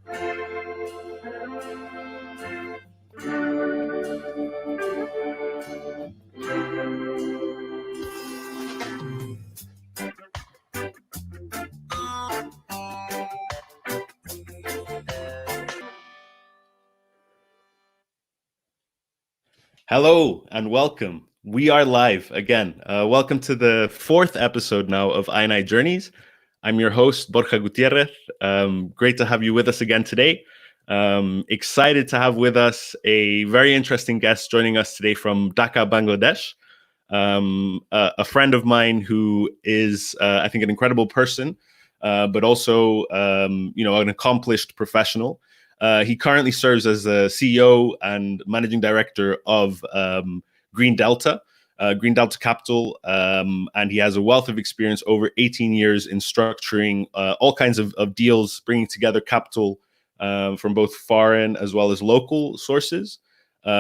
Hello and welcome. We are live again. Welcome to the fourth episode now of I Journeys. I'm your host, Borja Gutierrez. Great to have you with us again today. Excited to have with us a very interesting guest joining us today from Dhaka, Bangladesh. A friend of mine who is, I think, an incredible person, but also, an accomplished professional. He currently serves as the CEO and managing director of Green Delta Capital, and he has a wealth of experience over 18 years in structuring all kinds of deals, bringing together capital from both foreign as well as local sources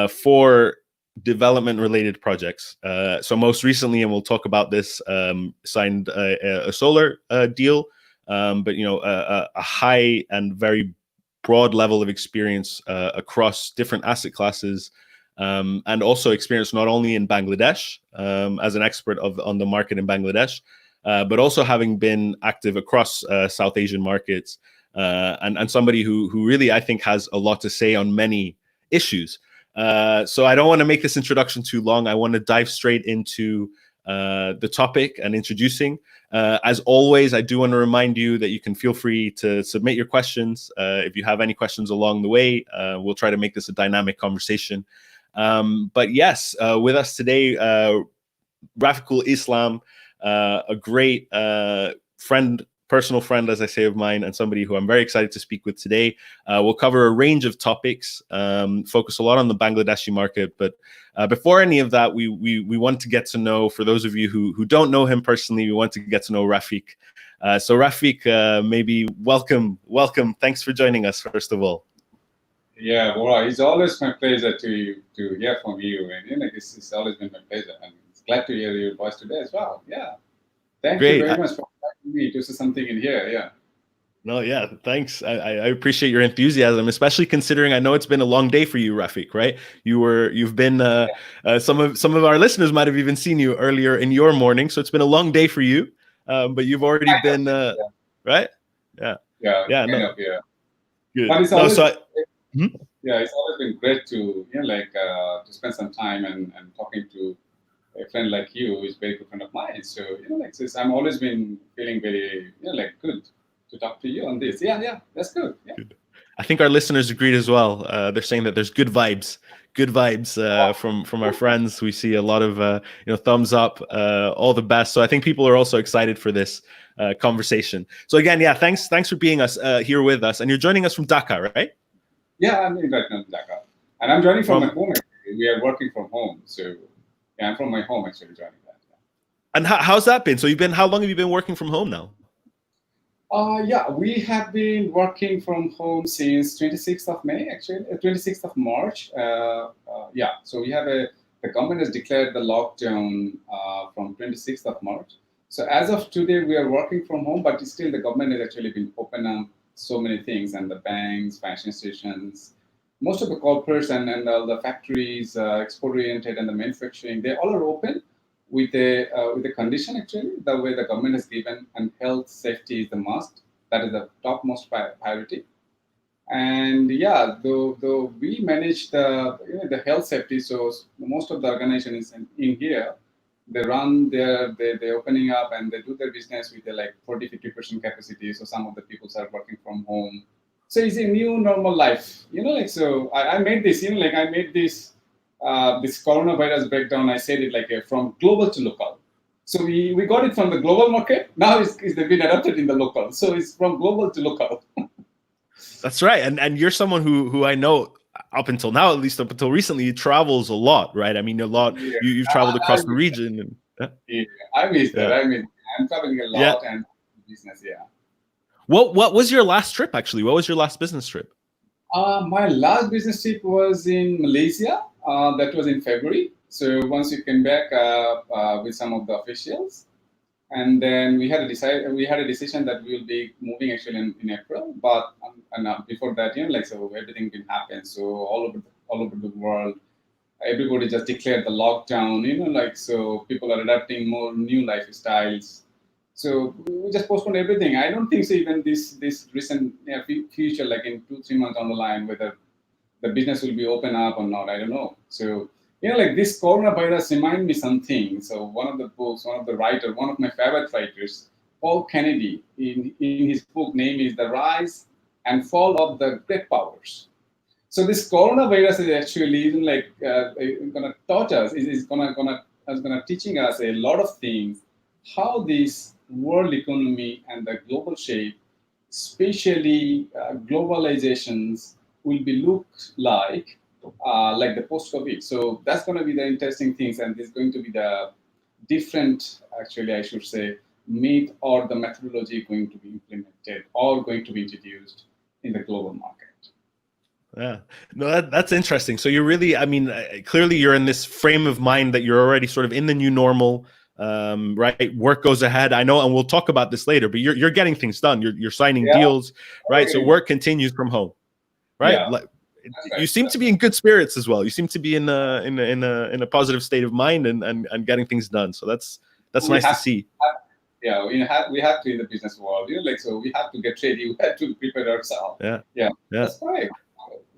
for development-related projects. So most recently, and we'll talk about this, signed a solar deal, but a high and very broad level of experience across different asset classes, and also experience not only in Bangladesh as an expert on the market in Bangladesh, but also having been active across South Asian markets, and somebody who really, I think, has a lot to say on many issues. So I don't want to make this introduction too long. I want to dive straight into the topic and introducing. As always, I do want to remind you that you can feel free to submit your questions. If you have any questions along the way, we'll try to make this a dynamic conversation. But yes, with us today, Rafiqul Islam, a great friend, personal friend, as I say, of mine, and somebody who I'm very excited to speak with today. We'll cover a range of topics, focus a lot on the Bangladeshi market. But before any of that, we want to get to know, for those of you who don't know him personally, we want to get to know Rafiq. So Rafiq, maybe welcome. Thanks for joining us, first of all. Yeah, well, it's always my pleasure to hear from you, and it's always been my pleasure, and it's glad to hear your voice today as well. Yeah, thank you very much for inviting me to see something in here. Yeah. No, yeah, thanks. I appreciate your enthusiasm, especially considering I know it's been a long day for you, Rafiq. Right? You've been some of our listeners might have even seen you earlier in your morning, so it's been a long day for you. But you've already been right. Yeah. No. Good. But it's always, yeah, it's always been great to to spend some time and talking to a friend like you, who is a very good friend of mine. So I'm always been feeling very good to talk to you on this. Yeah, that's good. Yeah. Good. I think our listeners agreed as well. They're saying that there's good vibes from our friends. We see a lot of thumbs up, all the best. So I think people are also excited for this conversation. So again, yeah, thanks for being here with us, and you're joining us from Dhaka, right? Yeah, I'm right now in Dhaka, and I'm joining from my home. Actually. We are working from home, so yeah, I'm from my home actually joining that. Yeah. And how's that been? So how long have you been working from home now? Yeah, we have been working from home since 26th of May, actually, 26th of March. Yeah, so the government has declared the lockdown from 26th of March. So as of today, we are working from home, but still the government has actually been open on so many things, and the banks, fashion stations, most of the corporates and all the factories, export-oriented and the manufacturing, they all are open. With the condition, actually, the way the government has given, and health safety is the must. That is the topmost priority. And yeah, though we manage the health safety, so most of the organizations in here, they run they're opening up and they do their business with 40-50% capacity. So some of the people are working from home. So it's a new normal life, So I made this, I made this. This coronavirus breakdown, I said it from global to local. So we got it from the global market. Now it's been adapted in the local. So it's from global to local. That's right. And you're someone who I know up until now, at least up until recently, travels a lot, right? I mean, a lot. Yeah. You've traveled across the region. Yeah, I miss that. I mean, I'm traveling a lot and business. Yeah. What was your last trip actually? What was your last business trip? My last business trip was in Malaysia. That was in February. So once you came back with some of the officials. And then we had a decision that we will be moving actually in April, but before that, so everything didn't happen. So all over the world, everybody just declared the lockdown. So people are adapting more new lifestyles. So we just postponed everything. I don't think so. Even this recent future, like in 2 3 months down the line, whether the business will be open up or not. I don't know. So like this coronavirus remind me something. So one of the books, one of my favorite writers, Paul Kennedy, in his book name is The Rise and Fall of the Great Powers. So this coronavirus is actually gonna taught us is gonna teaching us a lot of things. How this world economy and the global shape, especially globalizations, will be looked like the post-COVID. So that's going to be the interesting things, and this is going to be the different, actually, I should say, myth or the methodology going to be implemented or going to be introduced in the global market. Yeah, no, that's interesting. So you're really, I mean, clearly you're in this frame of mind that you're already sort of in the new normal, right? Work goes ahead. I know, and we'll talk about this later. But you're getting things done. You're signing Yeah, deals, right? So work continues from home, right? yeah, Like, that's you right. seem to be in good spirits as well. You seem to be in a positive state of mind and getting things done. So that's We nice to have, see. yeah, we have to in the business world. So we have to get ready. We have to prepare ourselves. Yeah, Yeah, yeah. that's correct.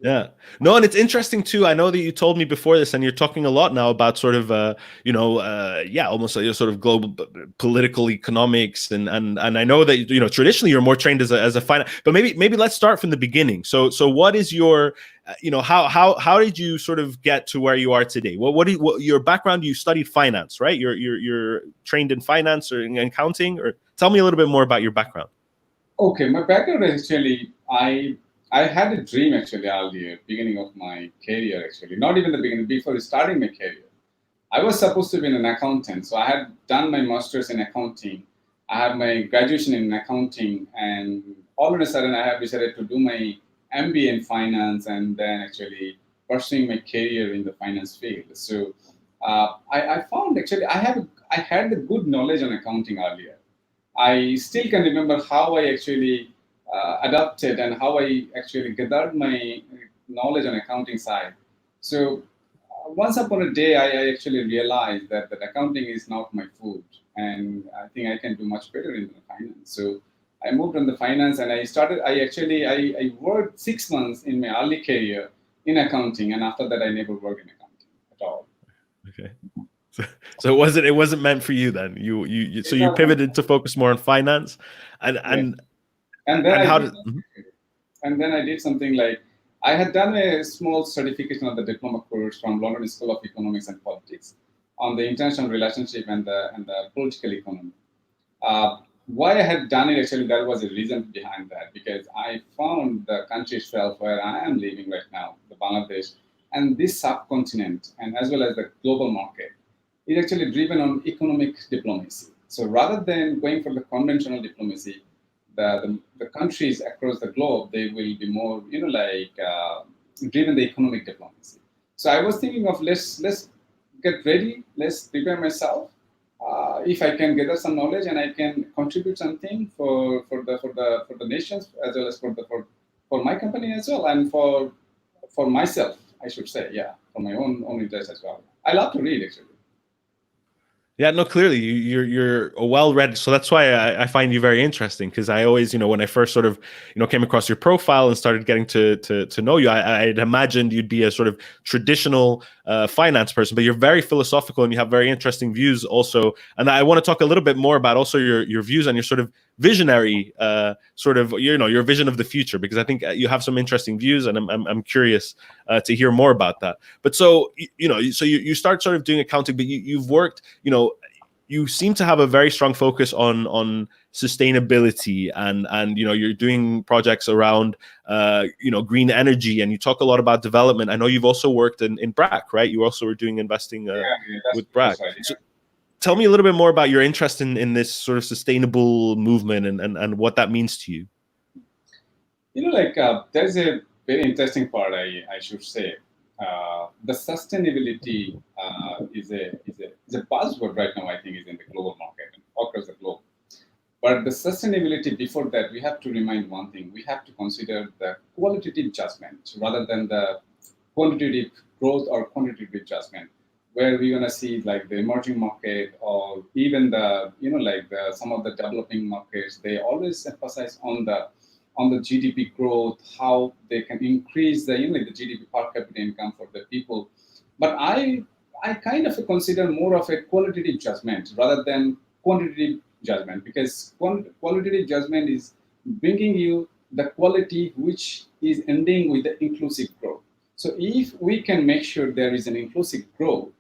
Yeah. No, and it's interesting too. I know that you told me before this, and you're talking a lot now about sort of, yeah, almost like sort of global political economics, and I know that traditionally you're more trained as a finance, but maybe let's start from the beginning. So what is your, how did you sort of get to where you are today? What your background? You studied finance, right? You're trained in finance or in accounting, or tell me a little bit more about your background. Okay, my background is actually I had a dream actually earlier, beginning of my career actually, not even the beginning, before starting my career. I was supposed to be an accountant, so I had done my master's in accounting. I had my graduation in accounting, and all of a sudden I have decided to do my MBA in finance, and then actually pursuing my career in the finance field. So I found actually I had a good knowledge on accounting earlier. I still can remember how I actually adapted and how I actually gathered my knowledge on accounting side. So once upon a day, I actually realized that accounting is not my food, and I think I can do much better in the finance. So I moved on the finance, and I started. I worked 6 months in my early career in accounting, and after that, I never worked in accounting at all. Okay. So it wasn't meant for you then. So you pivoted to focus more on finance, and Yeah. and And then and I how did did mhm. and then I did something like I had done a small certification of the diploma course from London School of Economics and Politics on the international relationship and the political economy. Why I had done it actually, there was a reason behind that because I found the country itself where I am living right now, the Bangladesh, and this subcontinent, and as well as the global market, is actually driven on economic diplomacy. So rather than going for the conventional diplomacy, the countries across the globe they will be more driven the economic diplomacy. So I was thinking of let's get ready, let's prepare myself. If I can gather some knowledge and I can contribute something for the nations as well as for my company as well and for myself, I should say, yeah, for my own interest as well. I love to read actually. Yeah, no, clearly you're a well-read, so that's why I find you very interesting because I always, when I first sort of, came across your profile and started getting to know you, I'd imagined you'd be a sort of traditional finance person, but you're very philosophical and you have very interesting views also. And I want to talk a little bit more about also your views and your sort of visionary sort of your vision of the future because I think you have some interesting views and I'm curious to hear more about that. But so so you start sort of doing accounting, but you've worked you seem to have a very strong focus on sustainability and you're doing projects around green energy and you talk a lot about development. I know you've also worked in BRAC, right? You also were doing investing Yeah, with BRAC. that's right. So tell me a little bit more about your interest in this sort of sustainable movement and what that means to you. There's a very interesting part I should say. The sustainability is a buzzword right now. I think is in the global market. across the globe. But the sustainability before that, we have to remind one thing. We have to consider the qualitative judgment rather than the quantitative growth or quantitative judgment, where we're going to see like the emerging market or even the, some of the developing markets, they always emphasize on the GDP growth, how they can increase the, the GDP per capita income for the people. But I kind of consider more of a qualitative judgment rather than quantitative judgment, because qualitative judgment is bringing you the quality which is ending with the inclusive growth. So if we can make sure there is an inclusive growth,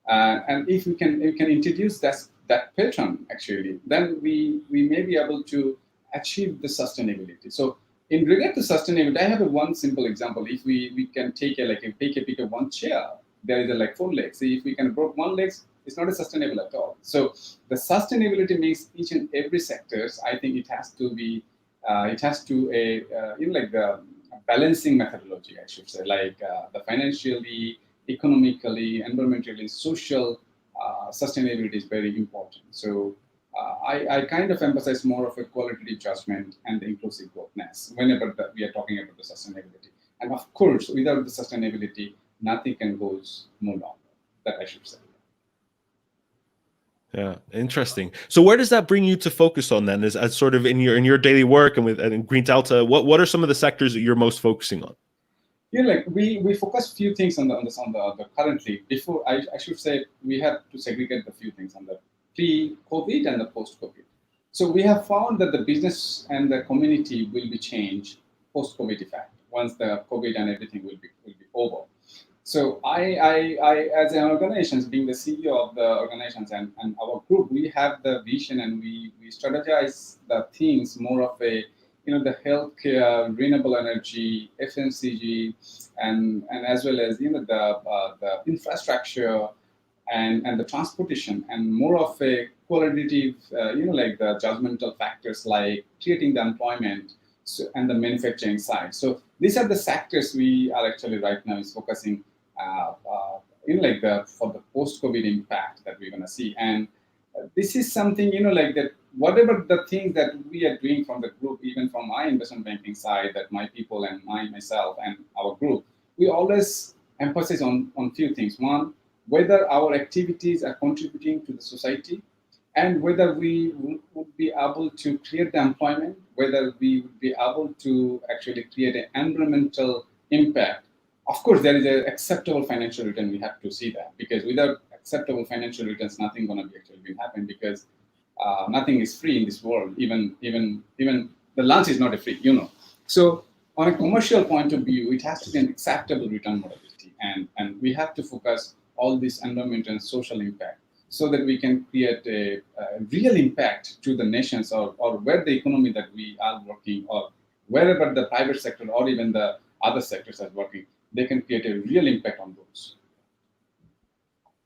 and if we can introduce that pattern actually, then we may be able to achieve the sustainability. So in regard to sustainability, I have a one simple example. If we can take take a pick of one chair, there is like four legs. So if we can break one leg, it's not a sustainable at all. So the sustainability makes each and every sectors. I think it has to be it has to like the balancing methodology, I should say, like the financially, economically, environmentally, social sustainability is very important. So I kind of emphasize more of a qualitative judgment and the inclusive growthness whenever we are talking about the sustainability. And of course, without the sustainability, nothing can go no longer. That I should say. Yeah, interesting. So where does that bring you to focus on then, as sort of in your daily work and in Green Delta? What are some of the sectors that you're most focusing on? Yeah, like we focus few things on the currently. Before I should say we have to segregate the few things on the pre-COVID and the post-COVID. So we have found that the business and the community will be changed post-COVID effect once the COVID and everything will be over. So as an organization, being the CEO of the organizations and our group, we have the vision and we strategize the things more of a, the healthcare, renewable energy, FMCG, and as well as, the infrastructure and the transportation, and more of a qualitative, like the judgmental factors like creating the employment, and the manufacturing side. So these are the sectors we are actually right now is focusing like for the post-COVID impact that we're going to see. And this is something, like that, whatever the things that we are doing from the group, even from my investment banking side, that my people and myself and our group, we always emphasize on few things. One, whether our activities are contributing to the society, and whether we would be able to create the employment, whether we would be able to actually create an environmental impact. Of course, there is an acceptable financial return. We have to see that, because without acceptable financial returns, nothing going to be actually will happen, because nothing is free in this world. Even the lunch is not a free, So on a commercial point of view, it has to be an acceptable return modality, and we have to focus all this environmental and social impact, so that we can create a real impact to the nations, or where the economy that we are working, or wherever the private sector or even the other sectors are working, they can create a real impact on those.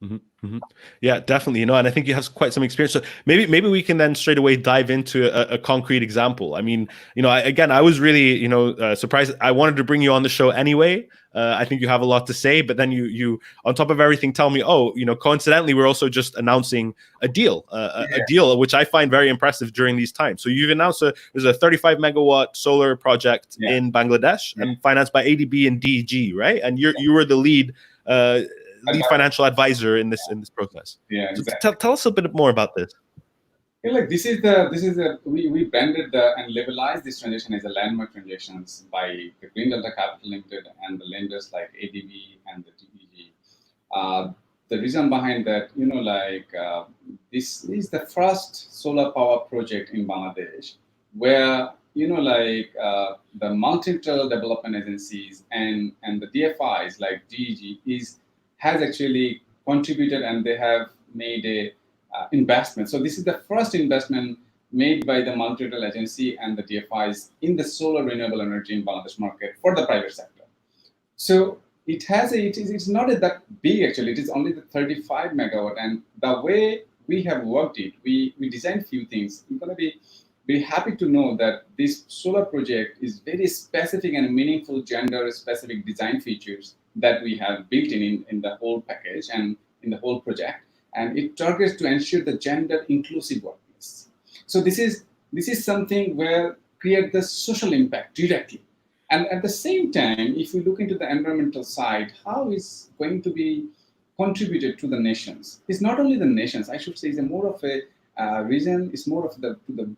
Mm-hmm, mm-hmm. Yeah, definitely. And I think you have quite some experience. So maybe we can then straight away dive into a concrete example. I mean, I was really, surprised. I wanted to bring you on the show anyway. I think you have a lot to say, but then you on top of everything, tell me, coincidentally, we're also just announcing a deal, a deal which I find very impressive during these times. So you've announced there's a 35 megawatt solar project in Bangladesh and financed by ADB and DG, right? And you were the lead financial advisor in this process. Yeah, exactly. So tell us a bit more about this. Yeah, like this is we branded and labelized this transaction as a landmark transactions by the Green Delta Capital Limited and the lenders like ADB and the DEG. The reason behind that, this is the first solar power project in Bangladesh where the multilateral development agencies and the DFIs like DEG has actually contributed, and they have made a investment. So this is the first investment made by the multilateral agency and the DFIs in the solar renewable energy in Bangladesh market for the private sector. So it's not that big actually. It is only the 35 megawatt, and the way we have worked it, we designed few things. I'm going to be very happy to know that this solar project is very specific and meaningful gender-specific design features that we have built in the whole package and in the whole project. And it targets to ensure the gender inclusive workplace. So this is something where create the social impact directly. And at the same time, if we look into the environmental side, how is going to be contributed to the nations? It's not only the nations, I should say, it's a more of a region, it's more of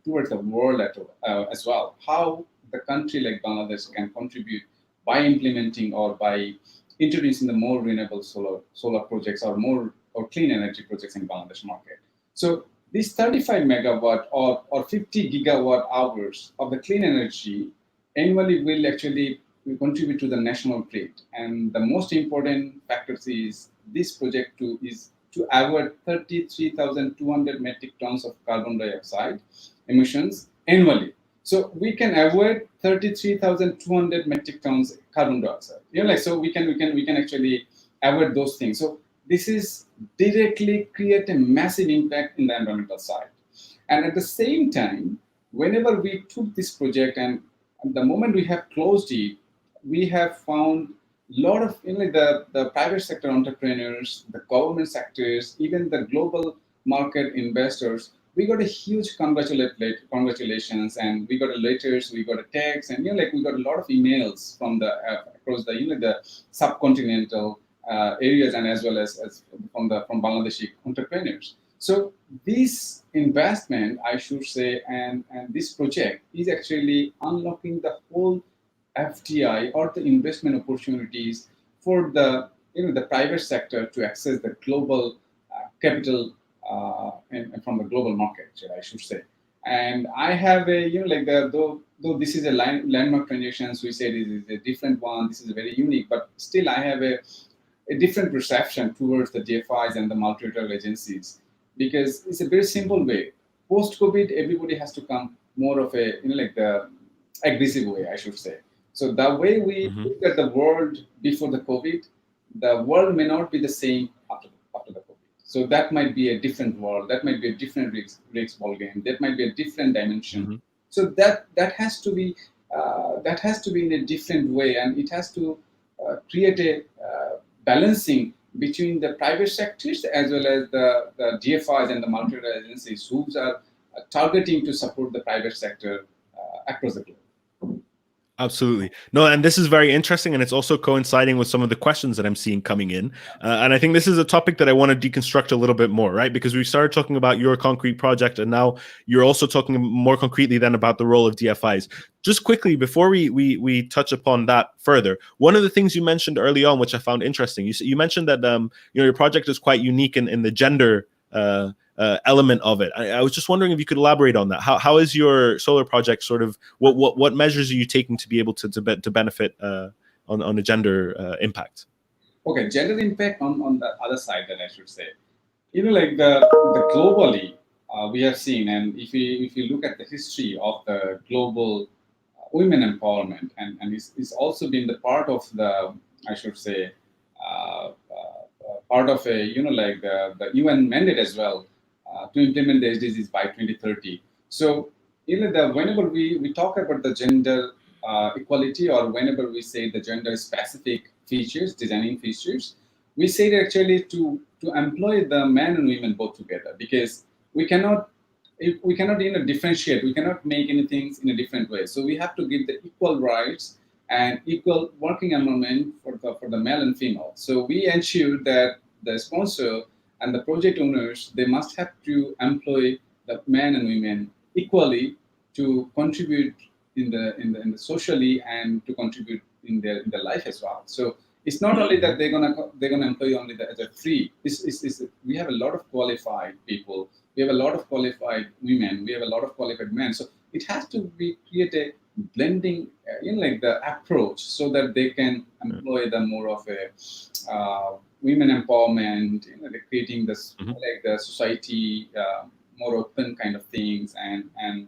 towards the world as well. How the country like Bangladesh can contribute by implementing or by introducing the more renewable solar projects or more or clean energy projects in Bangladesh market. So this 35 megawatt or 50 gigawatt hours of the clean energy annually will actually contribute to the national grid. And the most important factors is this project is to avoid 33,200 metric tons of carbon dioxide emissions annually. So we can avoid 33,200 metric tons carbon dioxide. So we can actually avoid those things. So this is directly create a massive impact in the environmental side. And at the same time, whenever we took this project and the moment we have closed it, we have found a lot of the private sector entrepreneurs, the government sectors, even the global market investors. We got a huge congratulations, and we got a letters, we got a text, and we got a lot of emails from the across the subcontinental areas, and as well as from Bangladeshi entrepreneurs. So this investment, I should say, and this project is actually unlocking the whole FDI or the investment opportunities for the private sector to access the global capital and from the global market, I should say. And I have a though this is a landmark transactions, we say this is a different one. This is a very unique, but still I have a different perception towards the DFIs and the multilateral agencies, because it's a very simple way. Post COVID, everybody has to come more of a the aggressive way, I should say. So the way we Mm-hmm. look at the world before the COVID, the world may not be the same after the COVID. So that might be a different world. That might be a different risk ball game. That might be a different dimension. Mm-hmm. So that has to be in a different way, and it has to create a balancing between the private sectors as well as the DFIs and the multilateral agencies who are targeting to support the private sector across the globe. Absolutely. No, and this is very interesting, and it's also coinciding with some of the questions that I'm seeing coming in. And I think this is a topic that I want to deconstruct a little bit more, right? Because we started talking about your concrete project, and now you're also talking more concretely then about the role of DFIs. Just quickly, before we touch upon that further, one of the things you mentioned early on, which I found interesting, you mentioned that your project is quite unique in the gender element of it. I was just wondering if you could elaborate on that. How is your solar project sort of what measures are you taking to be able to benefit on a gender impact? Okay, gender impact on the other side, that I should say. The globally we have seen, and if you look at the history of the global women empowerment, and it's also been the part of the, I should say, part of a the UN mandate as well, to implement the SDGs by 2030. So whenever we talk about the gender equality, or whenever we say the gender specific features, designing features, we say that actually to employ the men and women both together, because we cannot differentiate. We cannot make anything in a different way. So we have to give the equal rights and equal working environment for the male and female. So we ensure that the sponsor and the project owners, they must have to employ the men and women equally to contribute in the socially, and to contribute in their life as well. So it's not only that they're gonna employ only as a free. We have a lot of qualified people. We have a lot of qualified women. We have a lot of qualified men. So it has to be create a blending, the approach, so that they can employ the more of a women empowerment. They're creating this Mm-hmm. the society more open kind of things, and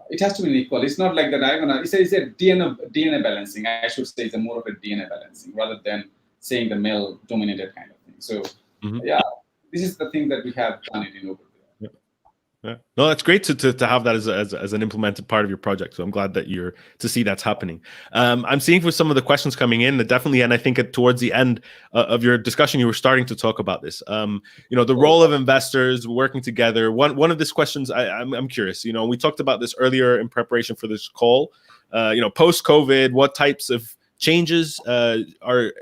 it has to be equal. It's not like that. It's a DNA balancing. I should say it's a more of a DNA balancing rather than saying the male dominated kind of thing. So Mm-hmm. yeah, this is the thing that we have done it in over there. Yeah. No, that's great to have that as an implemented part of your project. So I'm glad that you're to see that's happening. I'm seeing with some of the questions coming in that definitely, and I think towards the end of your discussion, you were starting to talk about this. The role of investors working together. One of these questions, I'm curious. We talked about this earlier in preparation for this call. Post COVID, what types of changes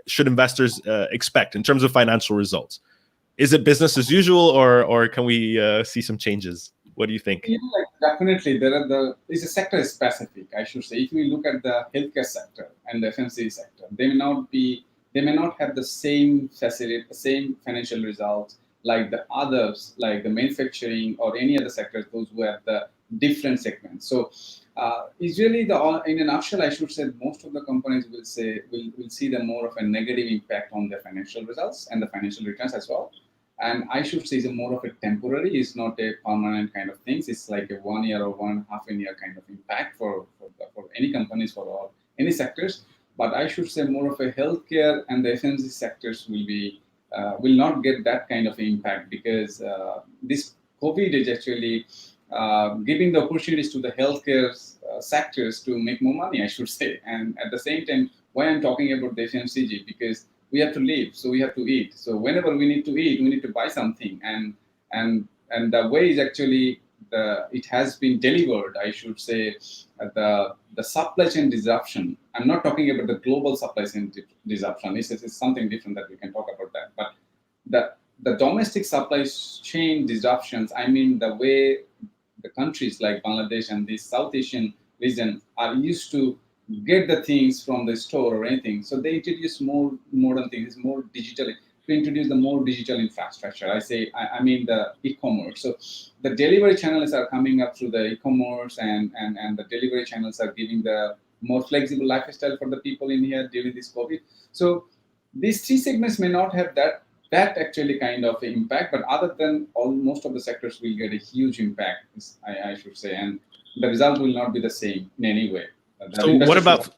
should investors expect in terms of financial results? Is it business as usual, or can we see some changes? What do you think? Definitely it's a sector specific, I should say. If we look at the healthcare sector and the FMCG sector, they may not have the same facility, the same financial results like the others, like the manufacturing or any other sectors, those who have the different segments. So it's really in a nutshell, I should say most of the companies will see the more of a negative impact on their financial results and the financial returns as well. And I should say it's more of a temporary, it's not a permanent kind of things. It's like a 1 year or 1.5 year kind of impact for any companies, for all any sectors. But I should say more of a healthcare and the FMCG sectors will not get that kind of impact, because this COVID is actually giving the opportunities to the healthcare sectors to make more money, I should say. And at the same time, why I'm talking about the FMCG, because we have to live, so we have to eat. So whenever we need to eat, we need to buy something, and the way is actually it has been delivered, I should say, the supply chain disruption. I'm not talking about the global supply chain disruption. This is something different that we can talk about that. But the domestic supply chain disruptions, I mean the way the countries like Bangladesh and the South Asian region are used to get the things from the store or anything. So they introduce more modern things, more digital, to introduce the more digital infrastructure. I mean the e-commerce. So the delivery channels are coming up through the e-commerce, and the delivery channels are giving the more flexible lifestyle for the people in here during this COVID. So these three segments may not have that actually kind of impact, but other than most of the sectors will get a huge impact, I should say, and the result will not be the same in any way. So what about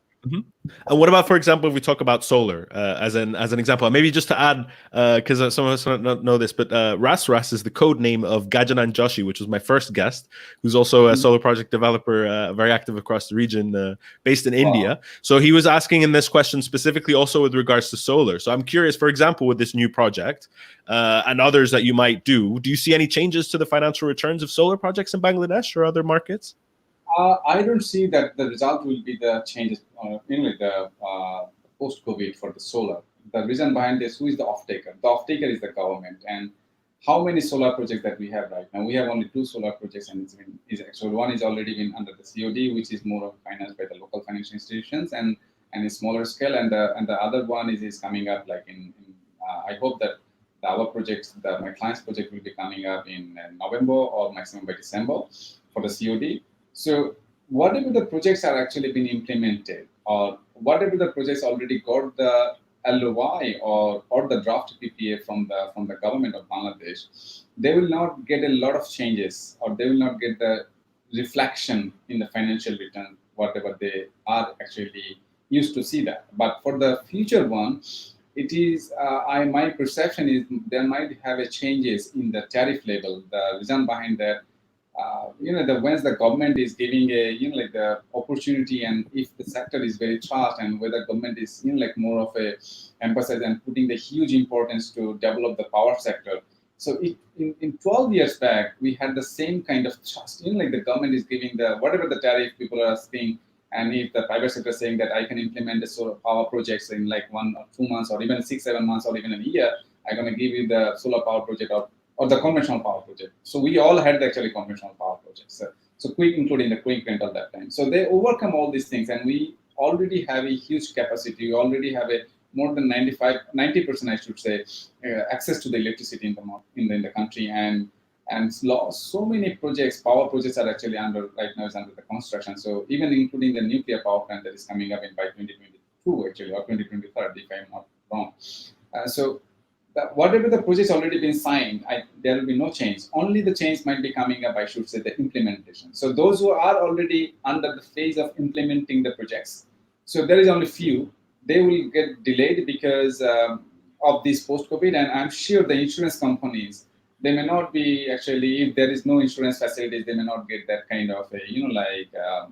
and what about, for example, if we talk about solar as an example, maybe just to add, because some of us don't know this, but Ras is the code name of Gajanan Joshi, which was my first guest, who's also a solar project developer, very active across the region, based in India. So he was asking in this question specifically also with regards to solar. So I'm curious, for example, with this new project and others that you might do you see any changes to the financial returns of solar projects in Bangladesh or other markets? I don't see that the result will be the changes, the post-COVID for the solar. The reason behind this, who is the off-taker? The off-taker is the government. And how many solar projects that we have right now? We have only 2 solar projects, and actually one is already been under the COD, which is more of financed by the local financial institutions and a smaller scale. And the other one is coming up like I hope that our projects, my client's project will be coming up in November or maximum by December for the COD. So whatever the projects are actually been implemented, or whatever the projects already got the LOI or the draft PPA from the government of Bangladesh, they will not get a lot of changes, or they will not get the reflection in the financial return, whatever they are actually used to see that. But for the future one, it is my perception is there might have a changes in the tariff level. The reason behind that, once the government is giving the opportunity, and if the sector is very trust, and whether government is more of a emphasis and putting the huge importance to develop the power sector. So in 12 years back, we had the same kind of trust. The government is giving whatever the tariff people are asking, and if the private sector is saying that I can implement the solar power projects in like 1 or 2 months, or even 6-7 months, or even a year, I'm going to give you the solar power project or the conventional power project. So we all had actually conventional power projects. So quick, including the quick rental that time. So they overcome all these things, and we already have a huge capacity. We already have a more than 90%, I should say, access to the electricity in the country, and so many projects, power projects are actually under the construction. So even including the nuclear power plant that is coming up by 2022 actually, or 2023, if I'm not wrong. So whatever the project's already been signed, there will be no change. Only the change might be coming up, I should say, the implementation. So those who are already under the phase of implementing the projects, so there is only few, they will get delayed because of this post-COVID. And I'm sure the insurance companies they may not be actually, if there is no insurance facilities, they may not get that kind of a,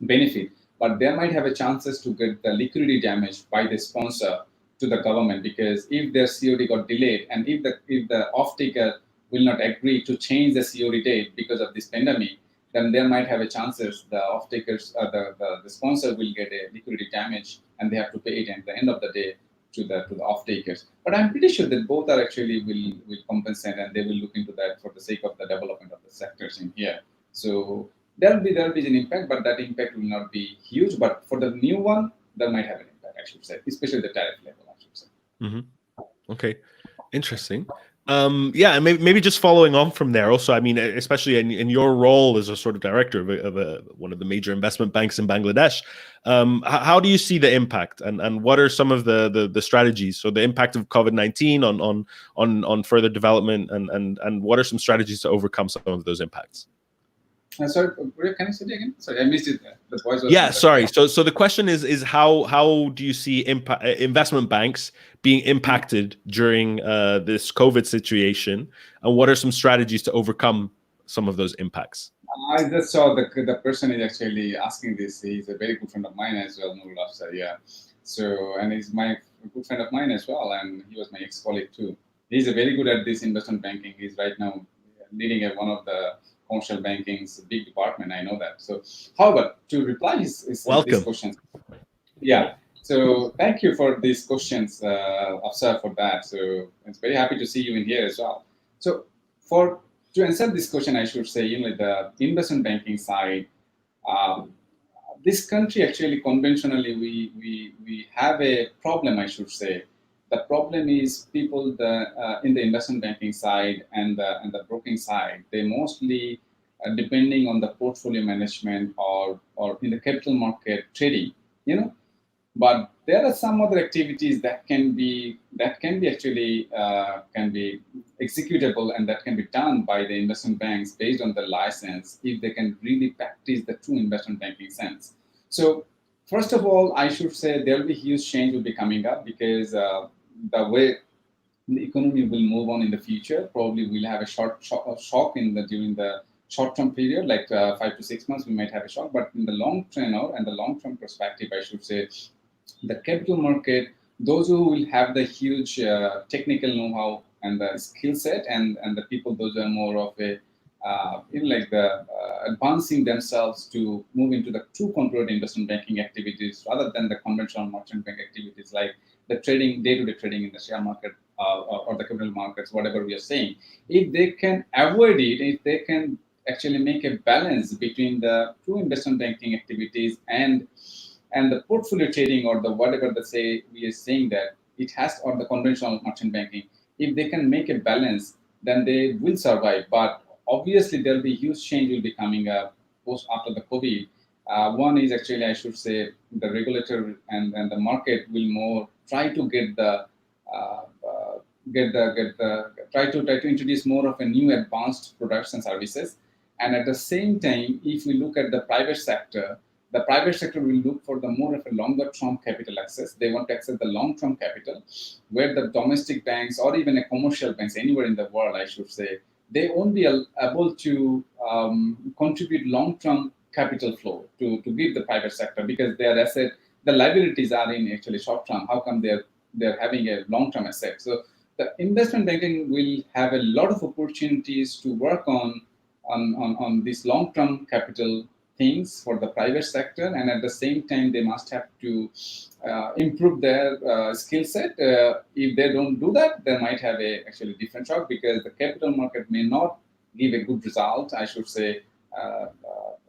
benefit, but they might have a chances to get the liquidity damage by the sponsor to the government, because if their COD got delayed, and if the off taker will not agree to change the COD date because of this pandemic, then there might have a chances the off takers, the sponsor will get a liquidity damage, and they have to pay it at the end of the day to the off takers. But I'm pretty sure that both are actually will compensate, and they will look into that for the sake of the development of the sectors in here. So there'll be an impact, but that impact will not be huge. But for the new one, that might have an impact, I should say, especially the tariff level, I should say. Okay, interesting. Yeah, and maybe just following on from there. Also, I mean, especially in your role as a sort of director of one of the major investment banks in Bangladesh, how do you see the impact, and what are some of the strategies? So the impact of COVID-19 on further development, and what are some strategies to overcome some of those impacts? Sorry, can you say it again? Sorry, I missed it. The voice was Yeah, not that sorry. clear. So the question is how do you see investment banks being impacted during this COVID situation, and what are some strategies to overcome some of those impacts? I just saw the person is actually asking this. He's a very good friend of mine as well, Nurul Afsar. Yeah. So, and he's my good friend of mine as well, and he was my ex-colleague too. He's a very good at this investment banking. He's right now leading one of the commercial banking's big department. I know that. So, however, to reply these Welcome. questions, yeah. So, thank you for these questions, Afsar, for that. So, it's very happy to see you in here as well. So, for to answer this question, I should say, the investment banking side, um, this country actually conventionally we have a problem, I should say. The problem is people in the investment banking side and the broking side, they mostly depending on the portfolio management or in the capital market trading, you know but there are some other activities that can be actually can be executable, and that can be done by the investment banks based on the license, if they can really practice the true investment banking sense. So first of all, I should say there will be huge change will be coming up, because the way the economy will move on in the future, probably we'll have a shock during the short term period, like 5 to 6 months we might have a shock, but in the long tenor and the long term perspective, I should say, the capital market, those who will have the huge technical know-how and the skill set, and the people, those who are more of a like the advancing themselves to move into the true controlled investment banking activities rather than the conventional merchant bank activities, like the trading, day-to-day trading in the share market, or the capital markets, whatever we are saying. If they can avoid it, if they can actually make a balance between the true investment banking activities and the portfolio trading, or the whatever the say we are saying that it has, or the conventional merchant banking, if they can make a balance, then they will survive. But obviously there will be huge change will be coming up post after the COVID. One is actually, I should say, the regulator and the market will more try to uh, uh, try to introduce more of a new advanced products and services. And at the same time, if we look at the private sector will look for the more of a longer term capital access. They want to access the long term capital, where the domestic banks or even a commercial banks anywhere in the world, I should say, they won't be able to contribute long term capital flow to give the private sector, because their asset, the liabilities are in actually short term. How come they're having a long term asset? So the investment banking will have a lot of opportunities to work on these long term capital things for the private sector, and at the same time they must have to improve their skill set. If they don't do that, they might have a actually different shock, because the capital market may not give a good result, I should say,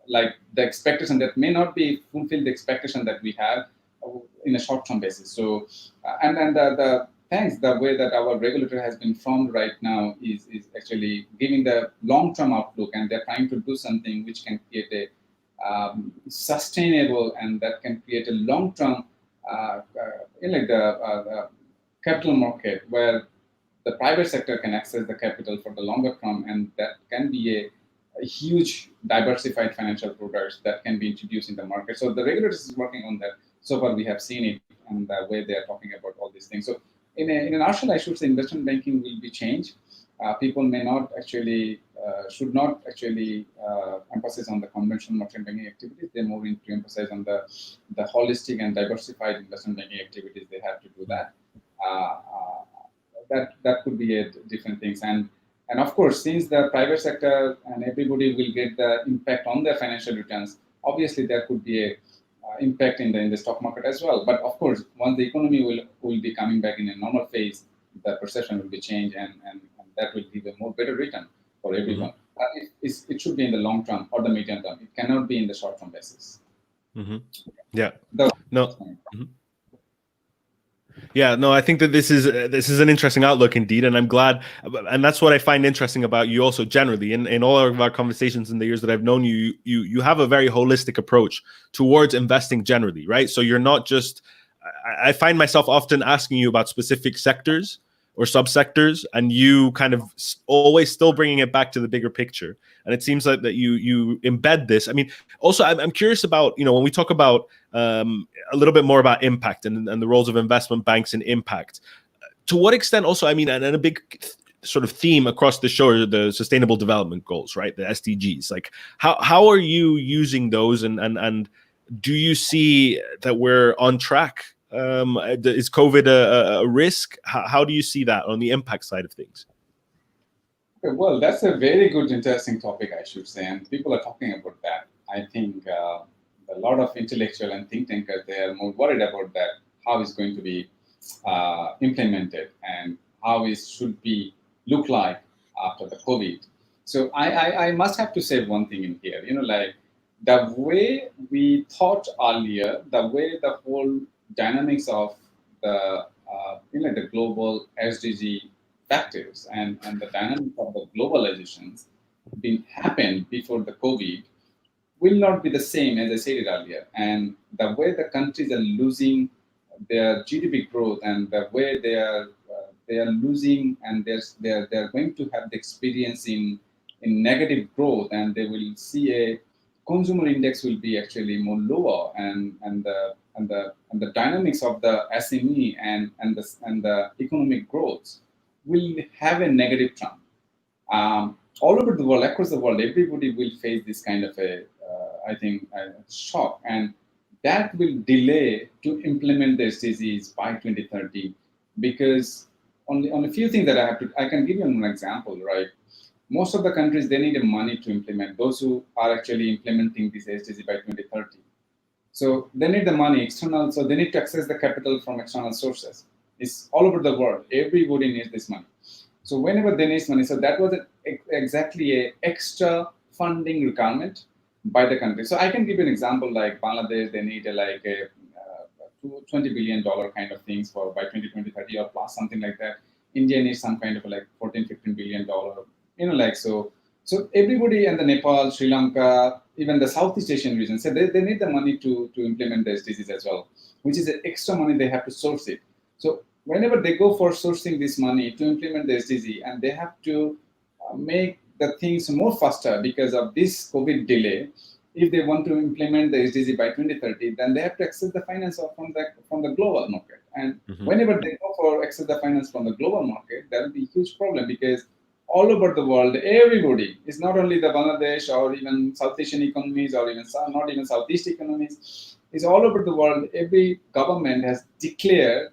like the expectation that may not be fulfill the expectation that we have in a short term basis. So and then the thanks the way that our regulator has been formed right now is actually giving the long term outlook, and they're trying to do something which can create a sustainable, and that can create a long-term, like the capital market, where the private sector can access the capital for the longer term, and that can be a huge diversified financial products that can be introduced in the market. So the regulators is working on that. So far, we have seen it, and the way they are talking about all these things. So in a nutshell, I should say investment banking will be changed. people may not actually, should not actually emphasize on the conventional merchant banking activities. They more into emphasize on the holistic and diversified investment banking activities. They have to do that. That could be a different things. And of course, since the private sector and everybody will get the impact on their financial returns, obviously there could be a impact in the stock market as well. But of course, once the economy will be coming back in a normal phase, the perception will be changed, and that will give a more better return for everyone. It should be in the long term or the medium term. It cannot be in the short term basis. Yeah. No. Yeah, no, I think that this is an interesting outlook indeed, and I'm glad, and that's what I find interesting about you also generally in all of our conversations in the years that I've known you. You have a very holistic approach towards investing generally, right? So you're not just. I find myself often asking you about specific sectors or subsectors, and you kind of always still bringing it back to the bigger picture. And it seems like that you embed this. I mean, also I'm curious about, when we talk about a little bit more about impact and the roles of investment banks in impact. To what extent also, I mean, and a big sort of theme across the show are the Sustainable Development Goals, right? The SDGs. Like how are you using those, and do you see that we're on track? Is COVID a risk? How do you see that on the impact side of things? Okay, well, that's a very good, interesting topic, I should say, and people are talking about that. I think a lot of intellectual and think tankers, they are more worried about that, how it's going to be implemented and how it should be look like after the COVID. So I must have to say one thing in here, like the way we thought earlier, the way the whole dynamics of the the global SDG factors and the dynamics of the globalizations been happened before the COVID will not be the same as I said it earlier. And the way the countries are losing their GDP growth and the way they are losing, and they're going to have the experience in negative growth, and they will see a consumer index will be actually more lower, and the dynamics of the SME and the economic growth will have a negative trend. All over the world, across the world, everybody will face this kind of I think, shock, and that will delay to implement the SDGs by 2030, because on a few things that I can give you an example, right? Most of the countries, they need money to implement. Those who are actually implementing this SDG by 2030. So they need the money external. So they need to access the capital from external sources. It's all over the world. Everybody needs this money. So whenever they need money, so that was exactly a extra funding requirement by the country. So I can give you an example, like Bangladesh, they need a $20 billion kind of things for by 2030 or plus, something like that. India needs some kind of like $14-15 billion, so everybody, and the Nepal, Sri Lanka, even the Southeast Asian region, so they need the money to implement the SDGs as well, which is extra money they have to source it. So whenever they go for sourcing this money to implement the SDG, and they have to make the things more faster because of this COVID delay. If they want to implement the SDG by 2030, then they have to access the finance from the global market. And whenever they go for access the finance from the global market, there will be a huge problem, because all over the world, everybody, it's not only the Bangladesh or even South Asian economies or even not even Southeast economies, it's all over the world. Every government has declared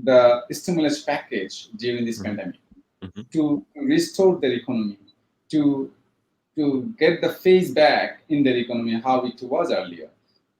the stimulus package during this pandemic to restore their economy, to get the phase back in their economy how it was earlier.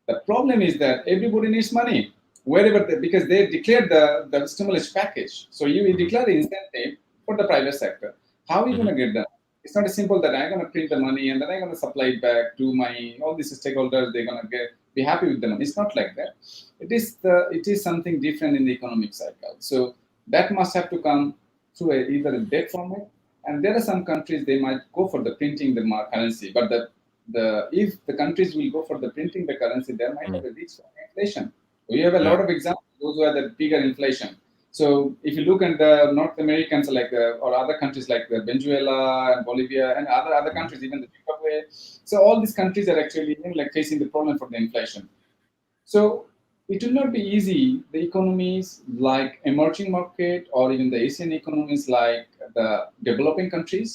The problem is that everybody needs money because they declared the stimulus package. So you declare the incentive for the private sector. How are you going to get that? It's not as simple that I'm going to print the money and then I'm going to supply it back to all these stakeholders. They're going to be happy with the money. It's not like that. It is something different in the economic cycle. So that must have to come through either a debt format. And there are some countries, they might go for the printing the currency, but if the countries will go for the printing the currency, there might have a risk of inflation. We have a lot of examples, those who have the bigger inflation. So if you look at the North Americans, or other countries like Venezuela and Bolivia and other countries, even the Zimbabwe, so all these countries are actually facing the problem for the inflation. So it will not be easy. The economies like emerging market or even the Asian economies like the developing countries,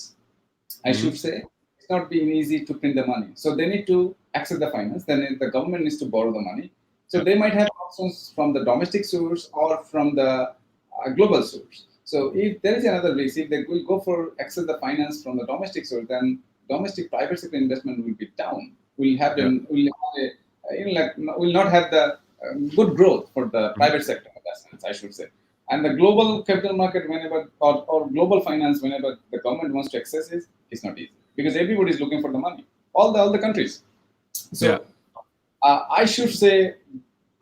I Hmm. should say, it's not being easy to print the money. So they need to access the finance. Then the government needs to borrow the money. So Yeah. they might have options from the domestic source or from the global source. So if there is another risk, if they will go for access the finance from the domestic source, then domestic private sector investment will be down. Yeah. Will have a will not have the good growth for the Mhm. private sector in that sense, I should say. And the global capital market, whenever or global finance, whenever the government wants to access it, it's not easy because everybody is looking for the money. All the countries. Yeah. So I should say,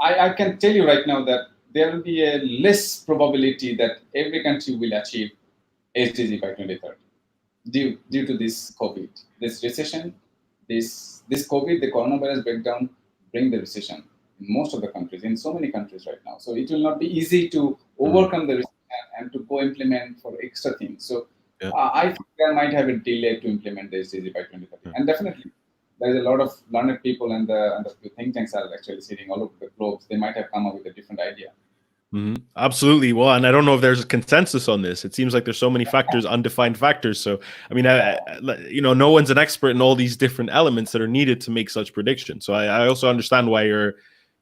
I can tell you right now that there will be a less probability that every country will achieve SDG by 2030 due to this COVID, this recession, this COVID, the coronavirus breakdown bring the recession in most of the countries, in so many countries right now. So it will not be easy to Mm. overcome the recession and to go implement for extra things. So Yeah. I think there might have a delay to implement the SDG by 2030, Yeah. and definitely there is a lot of learned people and the think tanks are actually sitting all over the globe. They might have come up with a different idea. Mhm. Absolutely. Well, and I don't know if there's a consensus on this. It seems like there's so many factors, undefined factors. So, I mean, no one's an expert in all these different elements that are needed to make such predictions. So, I also understand why you're,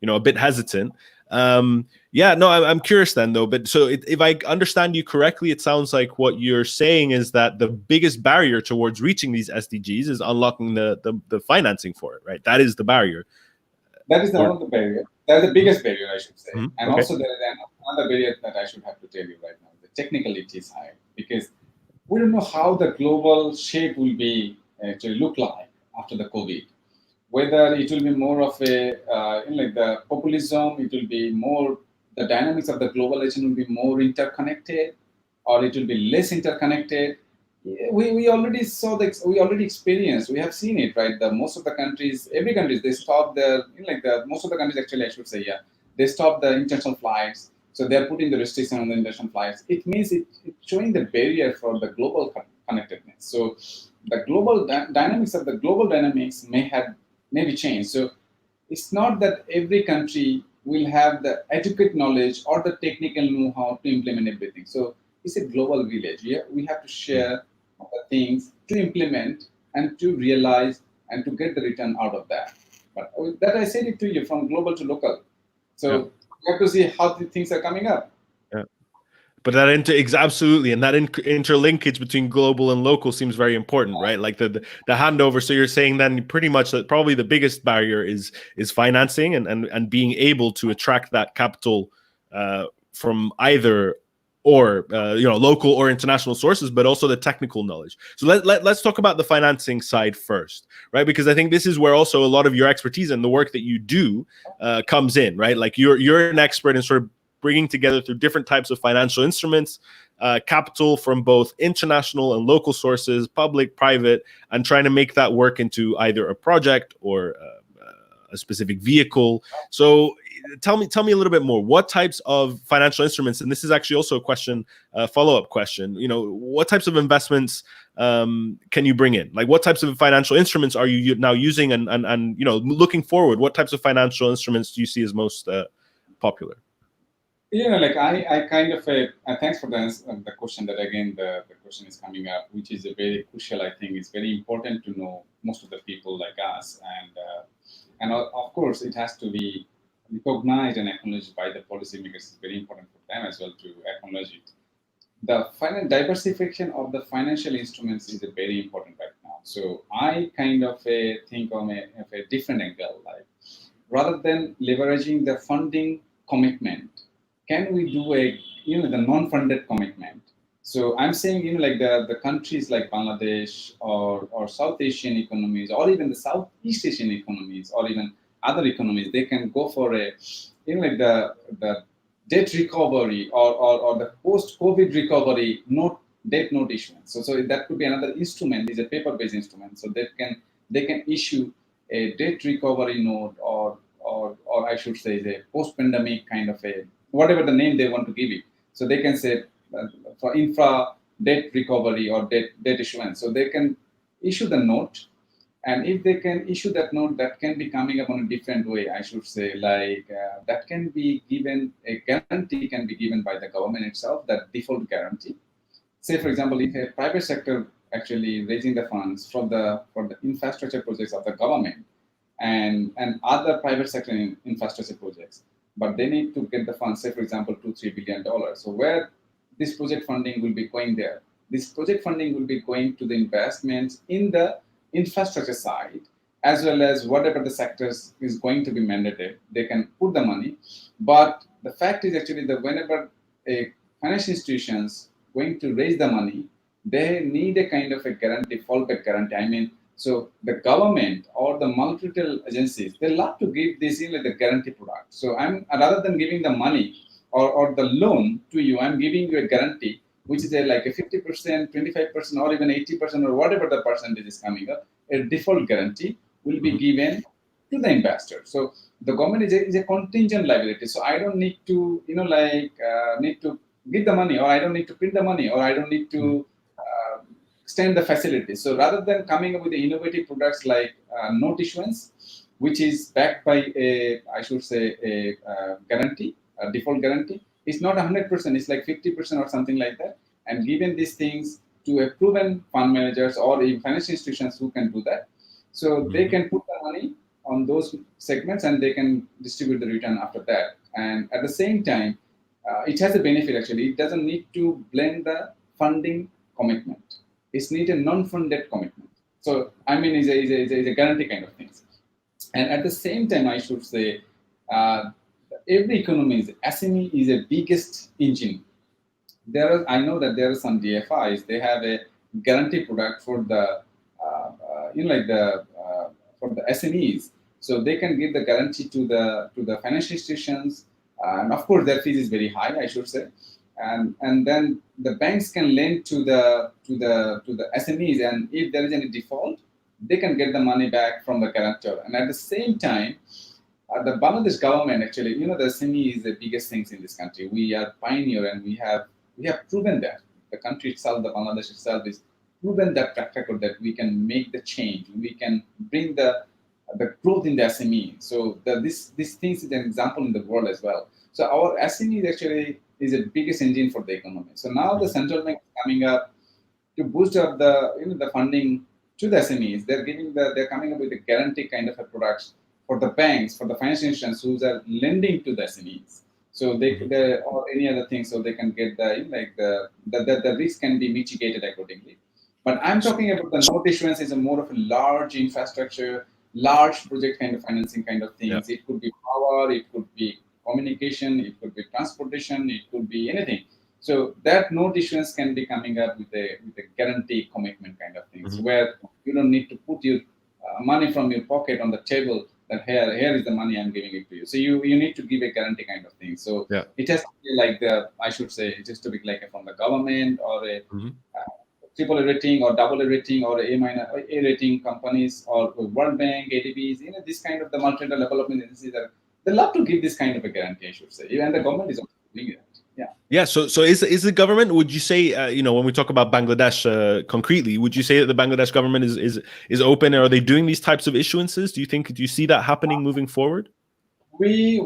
a bit hesitant. Yeah, no, I'm curious then, though. But so, if I understand you correctly, it sounds like what you're saying is that the biggest barrier towards reaching these SDGs is unlocking the financing for it, right? That is the barrier. That is Or, one of the barrier. That's the Mhm. biggest barrier, I should say. Mhm. And Okay. also there is another barrier that I should have to tell you right now. The technicality is high because we don't know how the global shape will be actually look like after the COVID. Whether it will be more of a like the populism, it will be more the dynamics of the globalization will be more interconnected, or it will be less interconnected. We already saw we already experienced, we have seen it, right? The most of the countries, every countries, they stop their most of the countries actually, I should say, yeah, they stop the international flights. So they're putting the restriction on the international flights. It means it's showing the barrier for the global connectedness. So the global dynamics of the global dynamics may be changed. So it's not that every country will have the adequate knowledge or the technical know-how to implement everything. So it's a global village. Yeah, we have to Mm. share the things to implement and to realize and to get the return out of that. But that I said it to you from global to local. Yeah. So we have to see how the things are coming up. Yeah. But that absolutely, and that interlinkage between global and local seems very important, right? Like the handover. So you're saying then pretty much that probably the biggest barrier is financing and being able to attract that capital from either or local or international sources, but also the technical knowledge. So let's talk about the financing side first, right? Because I think this is where also a lot of your expertise and the work that you do comes in, right? Like you're an expert in sort of bringing together through different types of financial instruments, capital from both international and local sources, public, private, and trying to make that work into either a project or a specific vehicle. So tell me a little bit more. What types of financial instruments, and this is actually also a question, follow-up question, what types of investments can you bring in? Like what types of financial instruments are you now using and looking forward, what types of financial instruments do you see as most popular? Like I kind of thanks for the question. That again, the question is coming up, which is a very crucial. I think it's very important to know most of the people like us, and of course it has to be recognized and acknowledged by the policymakers. It's very important for them as well to acknowledge it. The final diversification of the financial instruments is a very important right now. So I kind of think of a different angle, like rather than leveraging the funding commitment, can we do a the non-funded commitment? So I'm saying like the countries like Bangladesh or South Asian economies or even the Southeast Asian economies or even other economies, they can go for a like the debt recovery or the post-COVID recovery note debt note issuance. So that could be another instrument, is a paper-based instrument. So they can issue a debt recovery note or I should say the post-pandemic kind of a whatever the name they want to give it. So they can say for infra debt recovery or debt issuance. So they can issue the note And if they can issue that note, that can be coming up on a different way, I should say, like that can be given, a guarantee can be given by the government itself, that default guarantee. Say, for example, if a private sector actually raising the funds for the infrastructure projects of the government and other private sector infrastructure projects, but they need to get the funds, say, for example, $2-3 billion. So where this project funding will be going there? This project funding will be going to the investments in the infrastructure side, as well as whatever the sectors is going to be mandated. They can put the money, but the fact is actually that whenever a financial institutions going to raise the money, they need a kind of a guarantee, fallback guarantee. I mean, so the government or the multilateral agencies, they love to give this in like the guarantee product. So I'm rather than giving the money or the loan to you, I'm giving you a guarantee, which is a, like a 50%, 25%, or even 80%, or whatever the percentage is coming up. A default guarantee will be given to the investor. So the government is a contingent liability. So I don't need to, need to give the money, or I don't need to print the money, or I don't need to extend the facilities. So rather than coming up with the innovative products like note issuance, which is backed by a, I should say, a guarantee, a default guarantee, it's not 100%, it's like 50% or something like that. And given these things to a proven fund managers or even financial institutions who can do that, so they can put the money on those segments and they can distribute the return after that. And at the same time, it has a benefit actually. It doesn't need to blend the funding commitment. It's need a non-funded commitment. So I mean, it's a guarantee kind of things. And at the same time, I should say, uh, every economy is SME is a biggest engine. I know that there are some DFIs. They have a guarantee product for the for the SMEs, so they can give the guarantee to the financial institutions, and of course their fees is very high, I should say, and then the banks can lend to the SMEs, and if there is any default, they can get the money back from the guarantor, and at the same time. The Bangladesh government actually, the SME is the biggest things in this country. We are pioneer, and we have proven that the country itself, the Bangladesh itself, is proven that track record that we can make the change, we can bring the growth in the SME. So this things is an example in the world as well. So our SME is actually is the biggest engine for the economy. So now the central bank is coming up to boost up the funding to the SMEs. They're coming up with a guarantee kind of a products for the banks, for the financial institutions who are lending to the SMEs. So they or any other thing, so they can get the risk can be mitigated accordingly. But I'm talking about the note issuance is a more of a large infrastructure, large project kind of financing kind of Yeah. things. It could be power, it could be communication, it could be transportation, it could be anything. So that note issuance can be coming up with a guarantee commitment kind of things, where you don't need to put your money from your pocket on the table. That here is the money I'm giving it to you. So you need to give a guarantee kind of thing. So Yeah. it has to be like I should say it has to be like from the government or a triple A rating or double A rating or A minus A rating companies or World Bank, ADBs. This kind of the multilateral development agencies that they love to give this kind of a guarantee. I should say, and the government is also doing it. Yeah. Yeah. So is the government? Would you say when we talk about Bangladesh concretely, would you say that the Bangladesh government is open? Are they doing these types of issuances? Do you see that happening moving forward? We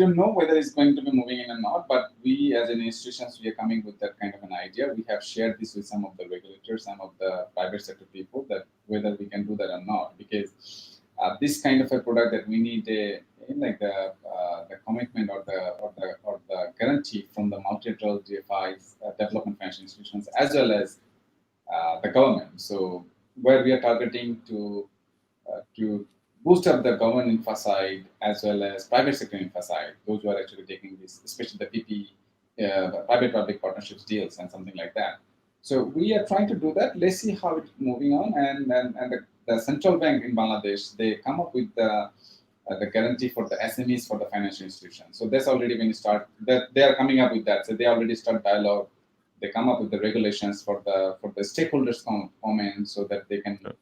don't know whether it's going to be moving in or not, but we as an institutions we are coming with that kind of an idea. We have shared this with some of the regulators, some of the private sector people, that whether we can do that or not, because this kind of a product that we need the commitment or the guarantee from the multilateral GFIs, development financial institutions, as well as the government. So where we are targeting to boost up the government infra side as well as private sector infra side, those who are actually taking this, especially the PP, private-public partnerships deals and something like that. So we are trying to do that. Let's see how it's moving on. And the central bank in Bangladesh, they come up with the guarantee for the SMEs for the financial institutions. So that's already been started. That they are coming up with that. So they already start dialogue. They come up with the regulations for the stakeholders comment so that they can come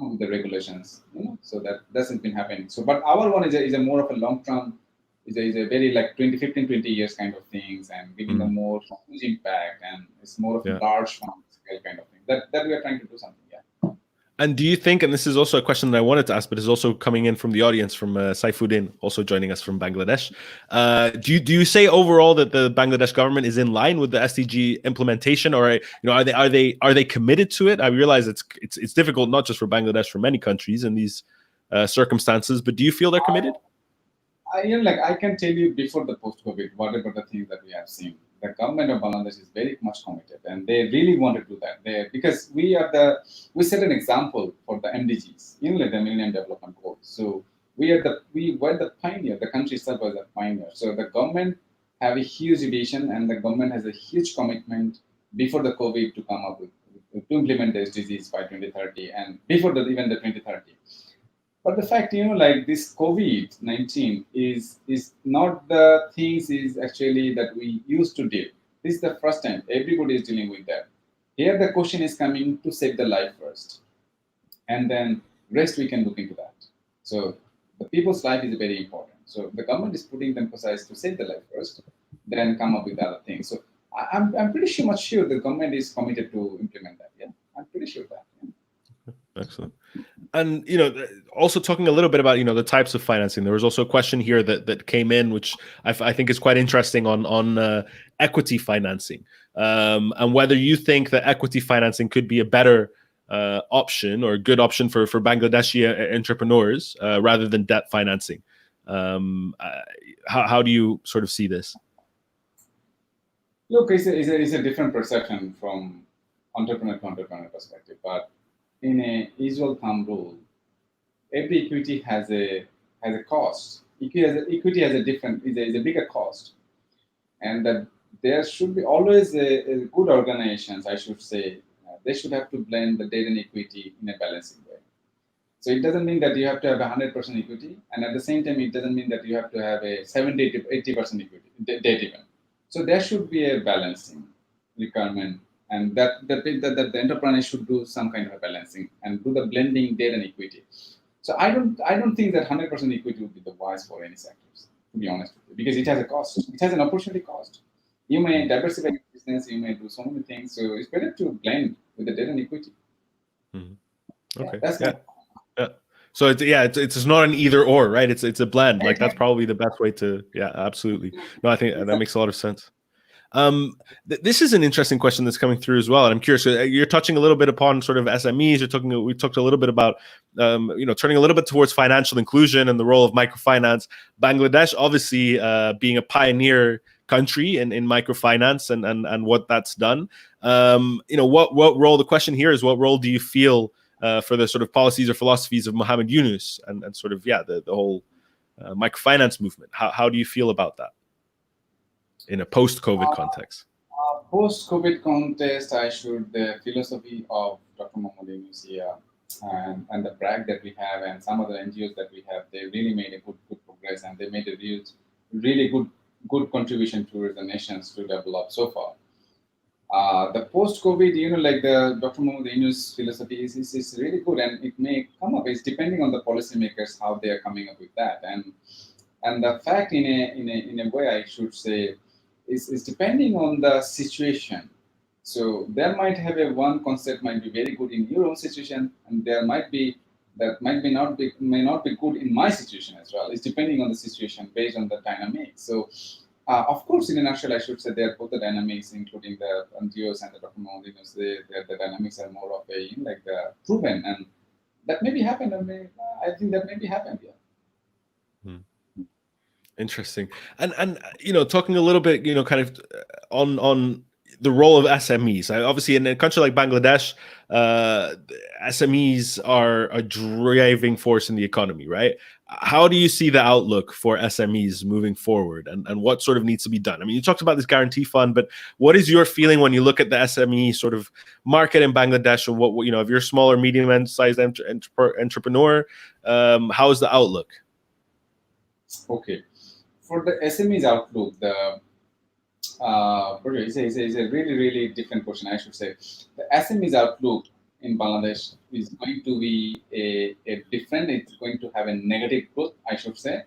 up with the regulations. So that hasn't been happening. So, but our one is a more of a long term. Is a very like 20, 15, 20 years kind of things, and giving a more huge impact, and it's more of a large scale kind of thing. That we are trying to do something. Yeah. And do you think, and this is also a question that I wanted to ask, but is also coming in from the audience from Saifuddin, also joining us from Bangladesh. Do you say overall that the Bangladesh government is in line with the SDG implementation, or are they committed to it? I realize it's difficult not just for Bangladesh, for many countries in these circumstances. But do you feel they're committed? I can tell you before the post-COVID, whatever the things that we have seen, the government of Bangladesh is very much committed, and they really want to do that. Because we set an example for the MDGs, like the Millennium Development Goals. So we were the pioneer. The country itself was a pioneer. So the government have a huge vision, and the government has a huge commitment before the COVID to come up with to implement the SDGs by 2030, and before even the 2030. But the fact, like this COVID-19 is not the things is actually that we used to deal. This is the first time everybody is dealing with that. Here the question is coming to save the life first, and then rest we can look into that. So the people's life is very important. So the government is putting the emphasis to save the life first, then come up with other things. So I'm pretty sure, much sure the government is committed to implement that. Yeah, I'm pretty sure that. Yeah. Excellent. And also talking a little bit about the types of financing. There was also a question here that came in, which I think is quite interesting on equity financing, and whether you think that equity financing could be a better option or a good option for Bangladeshi entrepreneurs rather than debt financing. How do you sort of see this? Look, it's a different perception from entrepreneur to entrepreneur perspective, but in a usual thumb rule, every equity has a cost. Equity has a different is a bigger cost, and that there should be always a good organizations. I should say they should have to blend the debt and equity in a balancing way. So it doesn't mean that you have to have 100% equity, and at the same time, it doesn't mean that you have to have a 70 to 80% equity debt even. So there should be a balancing requirement, and that the entrepreneur should do some kind of a balancing and do the blending debt and equity. So I don't think that 100% equity would be the wise for any sectors, to be honest with you, because it has a cost. It has an opportunity cost. You may diversify your business, you may do so many things. So it's better to blend with the debt and equity. Mm-hmm. Okay. That's yeah. So it's not an either or, right? It's a blend. Like that's probably the best way to. Yeah, absolutely. No, I think that makes a lot of sense. This is an interesting question that's coming through as well, and I'm curious. You're touching a little bit upon sort of SMEs. We talked a little bit about turning a little bit towards financial inclusion and the role of microfinance. Bangladesh, obviously, being a pioneer country in microfinance and what that's done. What role? The question here is, what role do you feel for the sort of policies or philosophies of Muhammad Yunus and sort of the whole microfinance movement? How do you feel about that in a post-COVID context? Post-COVID context, the philosophy of Dr. Muhammad Yunus here and the brag that we have and some other NGOs that we have, they really made a good progress, and they made a really good contribution towards the nations to develop so far. The post-COVID, like the Dr. Muhammad Yunus philosophy is really good, and it may come up. It's depending on the policymakers how they are coming up with that, and the fact in a way I should say is depending on the situation. So there might have one concept might be very good in your own situation, and there might be that may not be good in my situation as well. It's depending on the situation based on the dynamics. So of course, in a nutshell, I should say they are both the dynamics, including the NGOs and the documentaries. The dynamics are more of a like the proven, and that maybe happened. I think that maybe happened. Yeah. Interesting. And talking a little bit, kind of on the role of SMEs. Obviously, in a country like Bangladesh, SMEs are a driving force in the economy, right? How do you see the outlook for SMEs moving forward, and what sort of needs to be done? I mean, you talked about this guarantee fund, but what is your feeling when you look at the SME sort of market in Bangladesh, and what if you're a small or medium-sized entrepreneur, how is the outlook? Okay. For the SMEs outlook, it's a really different question. I should say the SMEs outlook in Bangladesh is going to be a different. It's going to have a negative growth. I should say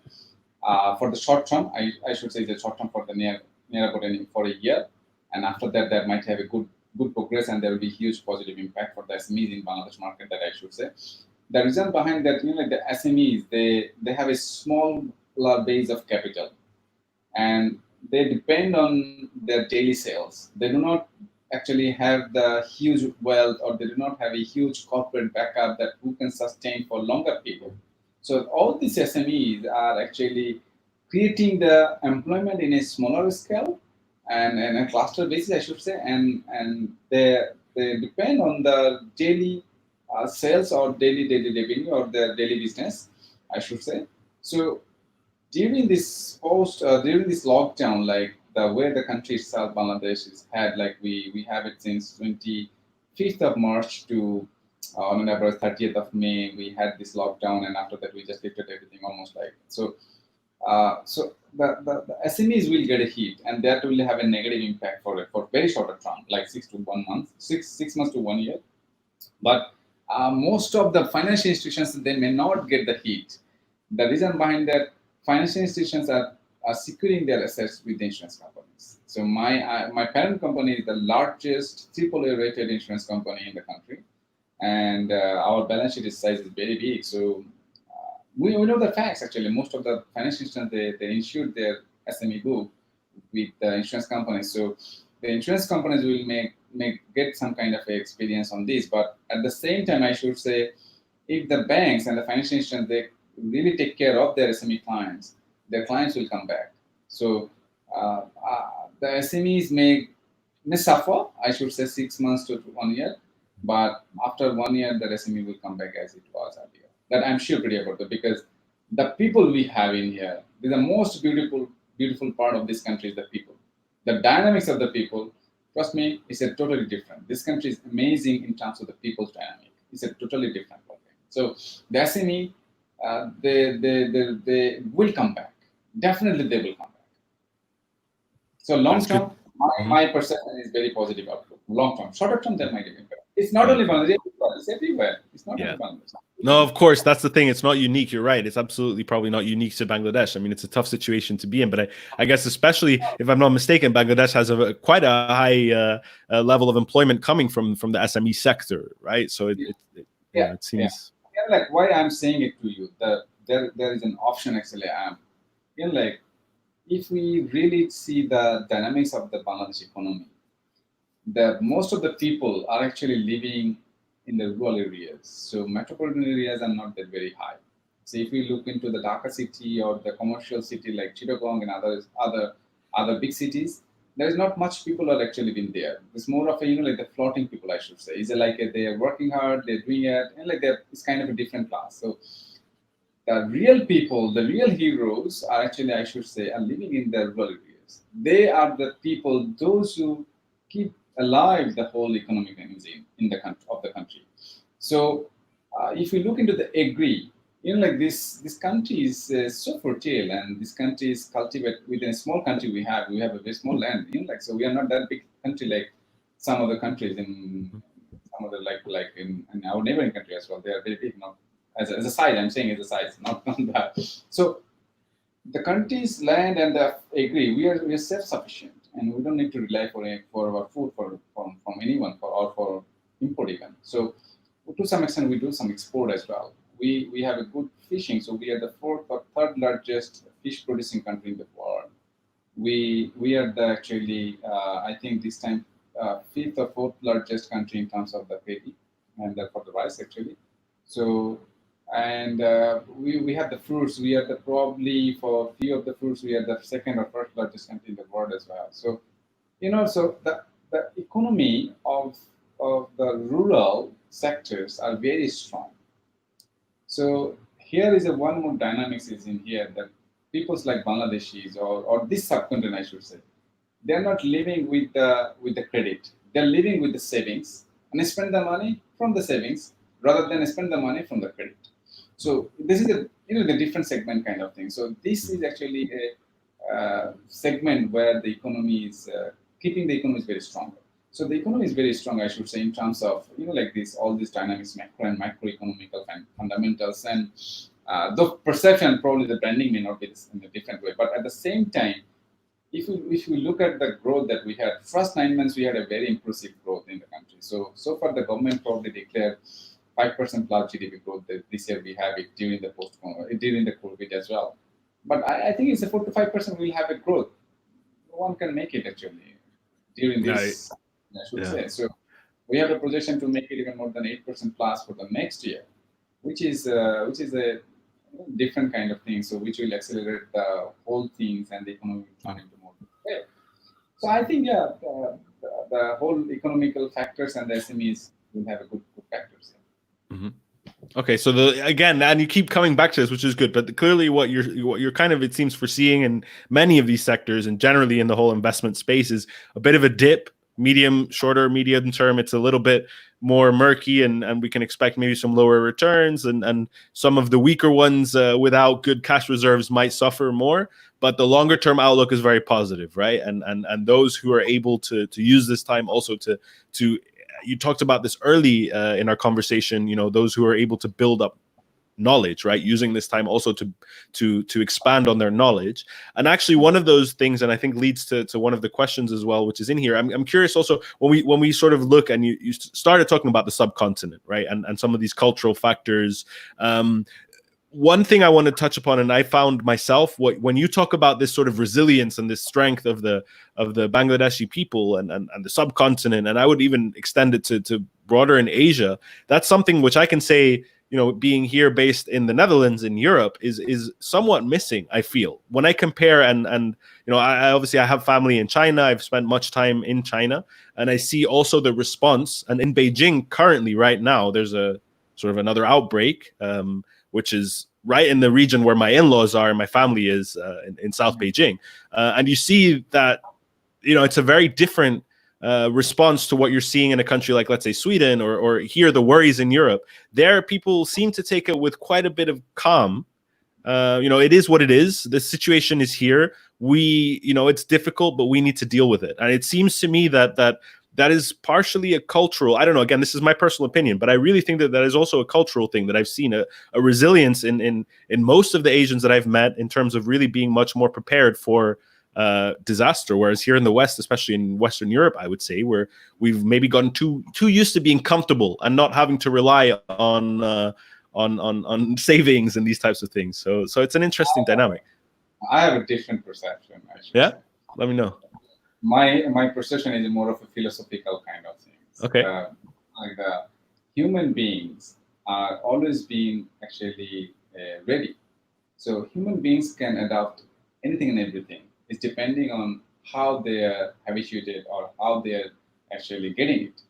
for the short term. I should say the short term for the near about for a year, and after that there might have a good good progress, and there will be huge positive impact for the SMEs in Bangladesh market. That I should say. The reason behind that, like the SMEs, they have a small base of capital, and they depend on their daily sales. They do not actually have the huge wealth, or they do not have a huge corporate backup that who can sustain for longer period. So all these SMEs are actually creating the employment in a smaller scale and a cluster basis, I should say, and they depend on the daily sales or daily revenue or their daily business, I should say. So during this lockdown, like the way the country itself, Bangladesh, is had, like we have it since 25th of March to on an average 30th of May, we had this lockdown, and after that we just lifted everything almost like so. So the SMEs will get a hit, and that will have a negative impact for very shorter term, like 6 to 1 month, 6 months to 1 year. But most of the financial institutions, they may not get the hit. The reason behind that, financial institutions are securing their assets with the insurance companies. So my parent company is the largest AAA rated insurance company in the country, and our balance sheet size is very big. So we know the facts actually. Most of the financial institutions, they insured their SME book with the insurance companies. So the insurance companies will make get some kind of experience on this. But at the same time, I should say, if the banks and the financial institutions, they really take care of their SME clients, their clients will come back. So the SMEs may suffer, I should say, 6 months to 1 year, but after 1 year, the SME will come back as it was earlier. That I'm sure pretty about that, because the people we have in here, the most beautiful part of this country is the people. The dynamics of the people, trust me, is a totally different. This country is amazing in terms of the people's dynamic. It's a totally different thing. So the SME, they will come back. Definitely, they will come back. So long That's good. term, my perception is very positive outlook. Long term, shorter term, there might be impact. It's not only Bangladesh, it's everywhere. It's not only Yeah. Bangladesh. No, of course, that's the thing. It's not unique. You're right. It's absolutely probably not unique to Bangladesh. I mean, it's a tough situation to be in, but I guess especially if I'm not mistaken, Bangladesh has quite a high level of employment coming from the SME sector, right? So Yeah, it yeah. seems. Like why I'm saying it to you, that there is an option actually. Like if we really see the dynamics of the Bangladesh economy, the most of the people are actually living in the rural areas. So metropolitan areas are not that very high. So if we look into the Dhaka city or the commercial city like Chittagong and other big cities, there is not much people are actually been there. It's more of a like the floating people, I should say. Is it like they are working hard, they're doing it, and like it's kind of a different class. So the real people, the real heroes are actually, I should say, are living in the rural areas. They are the people, those who keep alive the whole economic engine in the country of the country. So, if you look into the agri, like this country is so fertile, and this country is cultivated within a small country. We have a very small land. Like so, we are not that big country like some other countries in some other in our neighboring country as well. They are very big, not as a size. I'm saying as a size, not on that. So the country's land and the agri, we are self sufficient, and we don't need to rely for our food from anyone or for import even. So to some extent, we do some export as well. We have a good fishing, so we are the fourth or third largest fish producing country in the world. We are the actually I think this time fifth or fourth largest country in terms of the paddy and for the rice actually. So and we have the fruits. We are the probably for few of the fruits we are the second or first largest country in the world as well. So so the economy of the rural sectors are very strong. So here is a one more dynamics is in here that peoples like Bangladeshis or this subcontinent I should say, they're not living with the credit. They're living with the savings and spend the money from the savings rather than spend the money from the credit. So this is a the different segment kind of thing. So this is actually a segment where the economy is keeping the economy is very strong. So the economy is very strong, I should say, in terms of like this all these dynamics, macro and microeconomical fundamentals, and the perception probably the branding may not be in a different way, but at the same time, if we look at the growth that we had, first 9 months we had a very impressive growth in the country. So far the government probably declared 5% plus GDP growth. This year we have it during the COVID as well. But I think it's a 4 to 5% we'll have a growth. No one can make it actually during I, this. I should yeah. say so. We have a projection to make it even more than 8% plus for the next year, which is a different kind of thing. So which will accelerate the whole things and the economy will turn into more way. So I think yeah, the whole economical factors and the SMEs will have a good factors. Mhm. Okay, so again, and you keep coming back to this, which is good. But clearly, what you're kind of, it seems, foreseeing in many of these sectors, and generally in the whole investment space, is a bit of a dip, shorter, medium term. It's a little bit more murky, and we can expect maybe some lower returns, and some of the weaker ones without good cash reserves might suffer more. But the longer term outlook is very positive, right? And those who are able to use this time also to you talked about this early in our conversation, those who are able to build up knowledge, right, using this time also to expand on their knowledge. And actually one of those things, and I think leads to one of the questions as well, which is in here, I'm curious also, when we sort of look, and you started talking about the subcontinent, right, and some of these cultural factors. One thing I want to touch upon, and I found myself, when you talk about this sort of resilience and this strength of the Bangladeshi people and the subcontinent, and I would even extend it to broader in Asia, that's something which I can say, being here based in the Netherlands in Europe is somewhat missing. I feel when I compare, and I obviously I have family in China. I've spent much time in China, and I see also the response. And in Beijing currently, right now, there's a sort of another outbreak. Which is right in the region where my in-laws are and my family is in South Beijing. And you see that, it's a very different response to what you're seeing in a country like, let's say, Sweden, or here, the worries in Europe. There, people seem to take it with quite a bit of calm. It is what it is. The situation is here. It's difficult, but we need to deal with it. And it seems to me that is partially a cultural, I don't know, again, this is my personal opinion, but I really think that is also a cultural thing, that I've seen a resilience in most of the Asians that I've met, in terms of really being much more prepared for disaster. Whereas here in the West, especially in Western Europe, I would say, where we've maybe gotten too used to being comfortable and not having to rely on savings and these types of things. So it's an interesting dynamic. I have a different perception, I should Yeah, say. let me know. My perception is more of a philosophical kind of things. Okay. Like the human beings are always being actually ready. So human beings can adopt anything and everything. It's depending on how they are habituated or how they are actually getting it.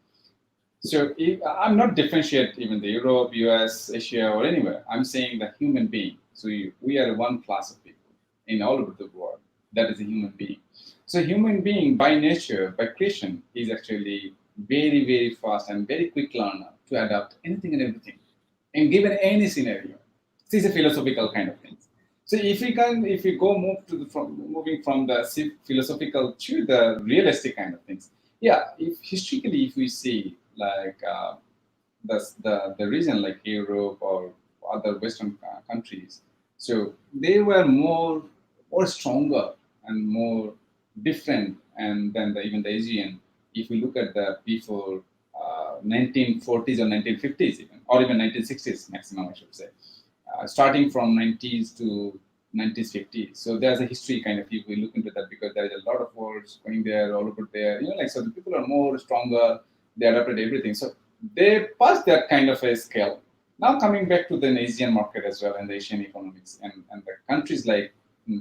So I'm not differentiate even the Europe, US, Asia, or anywhere. I'm saying the human being. So we are one class of people in all over the world. That is a human being. So human being by nature, by creation, is actually very, very fast and very quick learner to adapt anything and everything, and given any scenario. This is a philosophical kind of thing. So if we go moving from the philosophical to the realistic kind of things, yeah. If historically, if we see like the region like Europe or other Western countries, so they were more stronger and more different, and than even the Asian. If we look at the before 1940s or 1950s, or even 1960s maximum, I should say, starting from 90s to 1950s. So there's a history kind of, if we look into that, because there is a lot of wars going there, all over there. So the people are more stronger. They adapted everything. So they passed that kind of a scale. Now coming back to the Asian market as well, and the Asian economics, and the countries like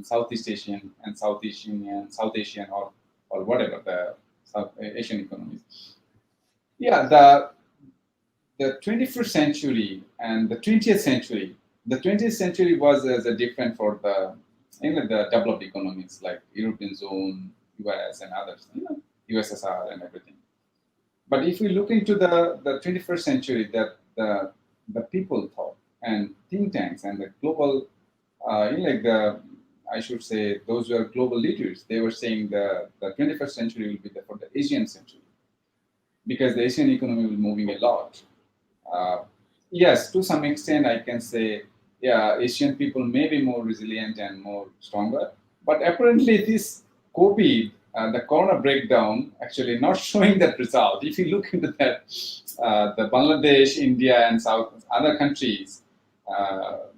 Southeast Asian and South Asian, or whatever the South Asian economies. Yeah, the 21st century and the 20th century. The 20th century was as a different for the developed economies like European zone, US, and others, USSR and everything. But if we look into the 21st century, that the people thought and think tanks and the global, like I should say, those who are global leaders, they were saying the 21st century will be for the Asian century, because the Asian economy will moving a lot. Uh, yes, to some extent, I can say, yeah, Asian people may be more resilient and more stronger, but apparently this COVID, the corona breakdown, actually not showing that result. If you look into that, the Bangladesh, India, and South other countries,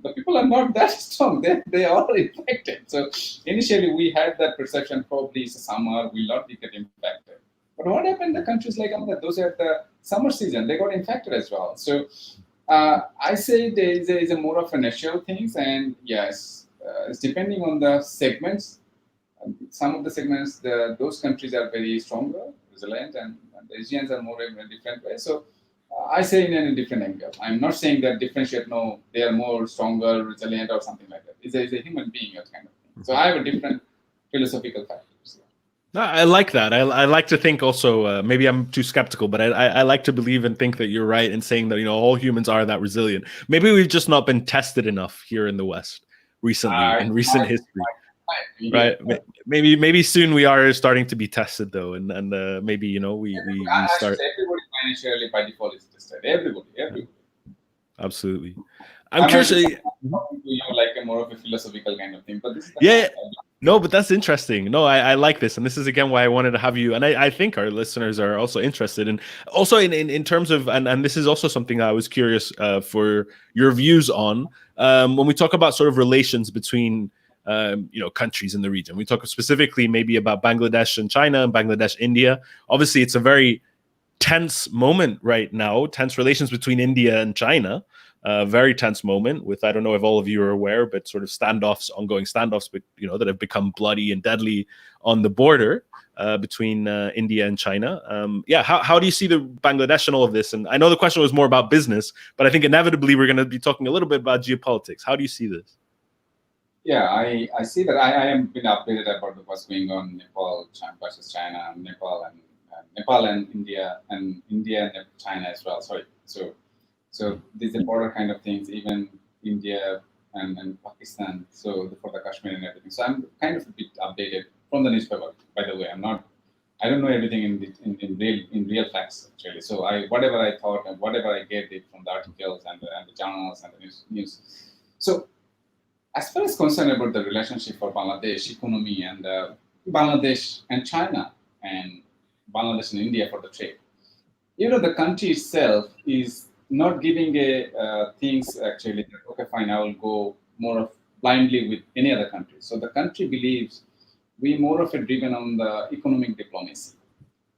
the people are not that strong. They are infected. So initially we had that perception probably it's a summer, will not be get infected. But what happened? The countries like those are the summer season, they got infected as well. So I say there is a more of a natural things, and yes, it's depending on the segments. Some of the segments, those countries are very stronger, resilient, and the Asians are more in a different way. So I say in a different angle. I'm not saying that differentiate. No, they are more stronger, resilient, or something like that. It's a human being, that kind of thing. So I have a different philosophical factors. Yeah. No, I like that. I like to think also, maybe I'm too skeptical, but I like to believe and think that you're right in saying that, you know, all humans are that resilient. Maybe we've just not been tested enough here in the West recently, in recent history. Right? Maybe soon we are starting to be tested though, and maybe, you know, we start. Everybody financially by default is tested. Everybody. Absolutely. I'm curious. Talking to you like a more of a philosophical kind of thing, but this is yeah. No, but that's interesting. No, I like this. And this is, again, why I wanted to have you. And I think our listeners are also interested. And also in terms of, and this is also something I was curious for your views on. When we talk about sort of relations between, you know, countries in the region, we talk specifically maybe about Bangladesh and China and Bangladesh, India. Obviously, it's a very tense moment right now, tense relations between India and China. Very tense moment with, I don't know if all of you are aware, but sort of ongoing standoffs, but, you know, that have become bloody and deadly on the border between India and China. How do you see the Bangladesh and all of this? And I know the question was more about business, but I think inevitably we're going to be talking a little bit about geopolitics. How do you see this? Yeah, I see that. I am been updated about what's going on Nepal versus China, Nepal and India, and India and China as well. Sorry, so these are border kind of things, even India and Pakistan. So for the Kashmir and everything. So I'm kind of a bit updated from the newspaper. By the way, I don't know everything in real facts actually. So whatever I thought and whatever I get it from the articles and the journals and the news. So as far as concerned about the relationship for Bangladesh economy and Bangladesh and China and Bangladesh and India for the trade, you know, the country itself is not giving things actually that, okay, fine, I will go more of blindly with any other country. So the country believes we more of a driven on the economic diplomacy.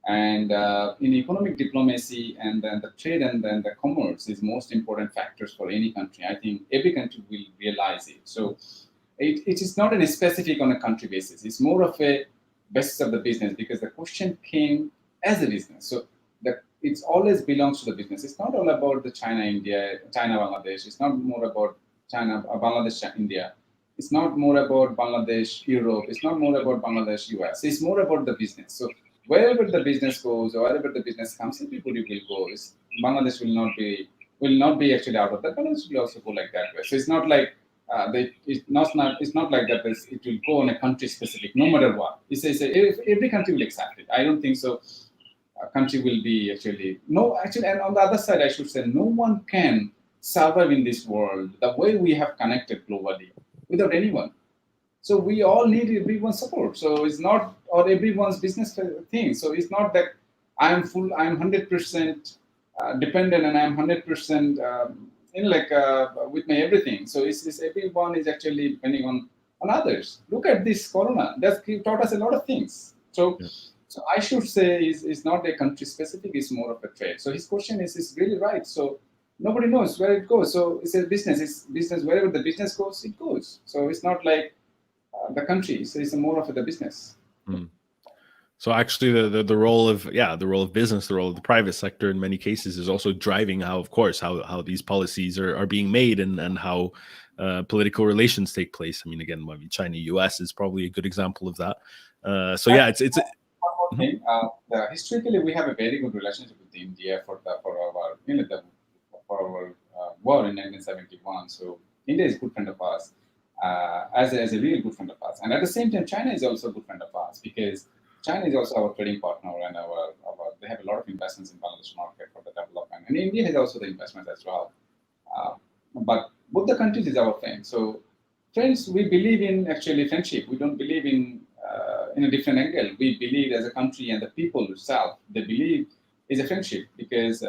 And in economic diplomacy and then the trade and then the commerce is most important factors for any country. I think every country will realize it. So it is not a specific on a country basis. It's more of a basis of the business because the question came as a business. So it always belongs to the business. It's not all about the China, India, China, Bangladesh. It's not more about China, Bangladesh, India. It's not more about Bangladesh, Europe. It's not more about Bangladesh, US. It's more about the business. So wherever the business goes or wherever the business comes, everybody will go. Bangladesh will not be actually out of that. Bangladesh will also go like that way. So it's not like it's not like that. It will go on a country specific, no matter what. Every country will accept it. I don't think so. A country will be actually, and on the other side, I should say, no one can survive in this world the way we have connected globally without anyone. So we all need everyone's support. So it's not or everyone's business thing. So it's not that I'm 100% dependent and I'm 100% with my everything. So it's everyone is actually depending on others. Look at this Corona. That's taught us a lot of things. So. Yeah. So I should say is not a country specific, it's more of a trade. So his question is really right. So nobody knows where it goes. So it's a business. It's business. Wherever the business goes, it goes. So it's not like the country. So it's more of the business. Mm. So actually the role of business, the role of the private sector in many cases is also driving how these policies are being made and how political relations take place. I mean, again, China, US is probably a good example of that. It's thing. Historically, we have a very good relationship with India for our war in 1971. So India is a good friend of ours, as a real good friend of ours. And at the same time, China is also a good friend of ours because China is also our trading partner and they have a lot of investments in Bangladesh market for the development. And India has also the investment as well. But both the countries is our friend. So friends, we believe in actually friendship. We don't believe in in a different angle. We believe as a country and the people itself, they believe is a friendship because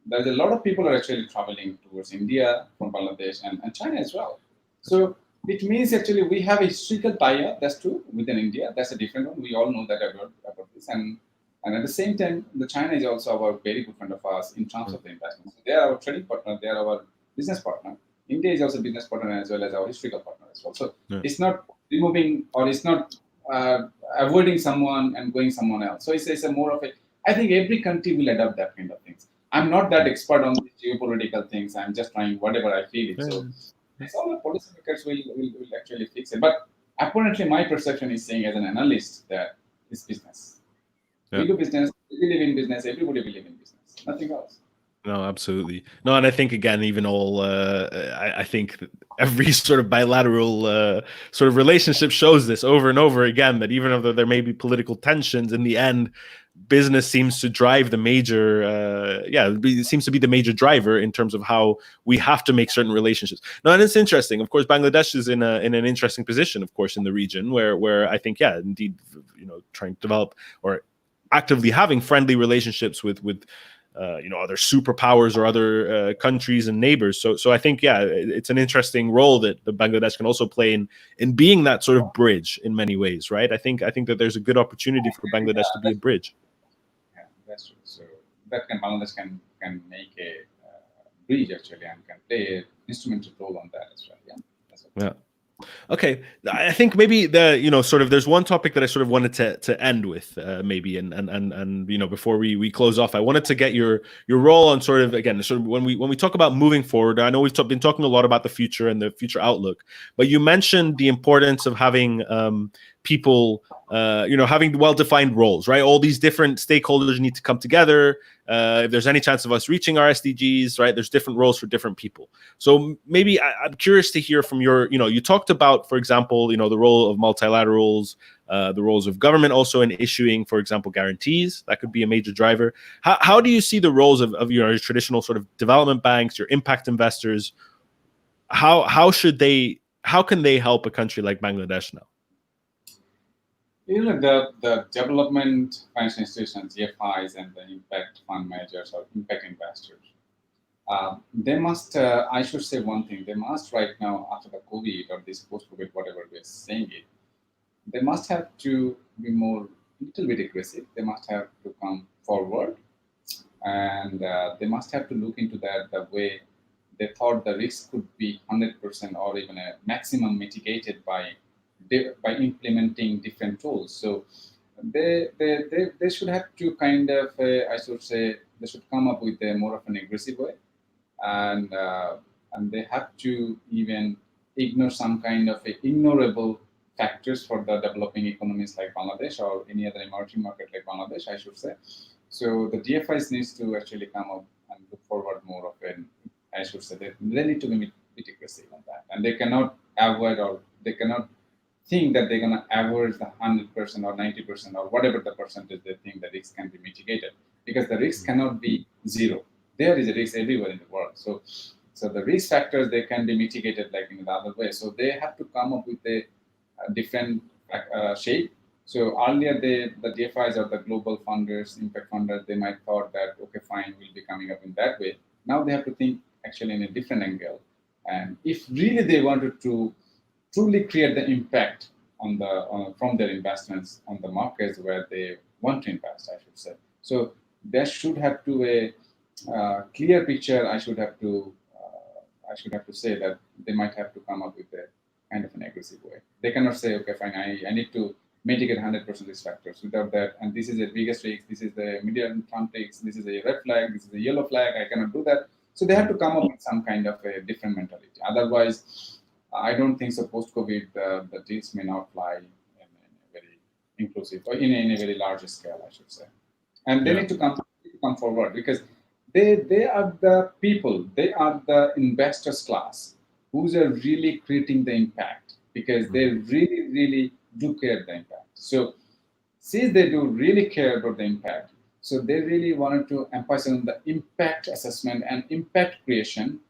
there's a lot of people are actually traveling towards India from Bangladesh and China as well. So it means actually we have a historical tie-up, that's true, within India. That's a different one. We all know that about this. And at the same time, the China is also our very good friend of ours in terms of the investment. So they are our trading partner, they are our business partner. India is also business partner as well as our historical partner as well. So it's not removing or it's not avoiding someone and going someone else. So it's a more of a, I think every country will adopt that kind of things. I'm not that expert on the geopolitical things. I'm just trying whatever I feel it. So it's all the policymakers will actually fix it. But apparently my perception is saying as an analyst that it's business. We do business, we live in business, everybody will live in business, nothing else. No, absolutely. No, and I think again, even all, I think that every sort of bilateral sort of relationship shows this over and over again. That even though there may be political tensions, in the end, business seems to drive the major. It seems to be the major driver in terms of how we have to make certain relationships. Now, and it's interesting. Of course, Bangladesh is in an interesting position, of course, in the region where I think, indeed, trying to develop or actively having friendly relationships with other superpowers or other countries and neighbors. So I think, it's an interesting role that the Bangladesh can also play in being that sort of bridge in many ways, right? I think that there's a good opportunity for Bangladesh to be a bridge. Yeah, that's true. So that Bangladesh can make a bridge actually and can play an instrumental role on that as well. Yeah. That's okay. Yeah. Okay, I think maybe there's one topic that I sort of wanted to end with, maybe, and before we close off, I wanted to get your role on sort of, again, sort of when we talk about moving forward. I know we've been talking a lot about the future and the future outlook, but you mentioned the importance of having people, having well-defined roles, right? All these different stakeholders need to come together. If there's any chance of us reaching our SDGs, right, there's different roles for different people. So maybe I'm curious to hear from you talked about, for example, the role of multilaterals, the roles of government also in issuing, for example, guarantees. That could be a major driver. How do you see the roles of your traditional sort of development banks, your impact investors? How can they help a country like Bangladesh now? The development financial institutions, GFIs, and the impact fund managers or impact investors, they must, I should say one thing, they must right now, after the COVID or this post-COVID, whatever we're saying it, they must have to be more, little bit aggressive. They must have to come forward and they must have to look into that the way they thought the risk could be 100% or even a maximum mitigated by implementing different tools. So they should have to kind of, I should say, they should come up with a more of an aggressive way, and they have to even ignore some kind of ignorable factors for the developing economies like Bangladesh or any other emerging market like Bangladesh, I should say. So the DFIs needs to actually come up and look forward more of an, I should say, they need to be aggressive on that, and they cannot avoid or they cannot think that they're going to average the 100% or 90% or whatever the percentage they think the risk can be mitigated, because the risk cannot be zero. There is a risk everywhere in the world. So the risk factors, they can be mitigated like in the other way. So they have to come up with a different shape. So earlier the DFIs or the global funders, impact funders, they might thought that, okay, fine, we'll be coming up in that way. Now they have to think actually in a different angle. And if really they wanted to truly create the impact from their investments on the markets where they want to invest, I should say. So there should have to a clear picture. I should have to say that they might have to come up with a kind of an aggressive way. They cannot say, okay, fine, I need to mitigate 100% risk factors. Without that, and this is the biggest risk, this is the medium-term risk, this is a red flag, this is a yellow flag, I cannot do that. So they have to come up with some kind of a different mentality. Otherwise, I don't think so. Post-COVID, the deals may not fly in a very inclusive or in a very large scale, I should say. And they need to come forward, because they are the people, they are the investors class who's are really creating the impact, because they really do care the impact. So since they do really care about the impact, so they really wanted to emphasize on the impact assessment and impact creation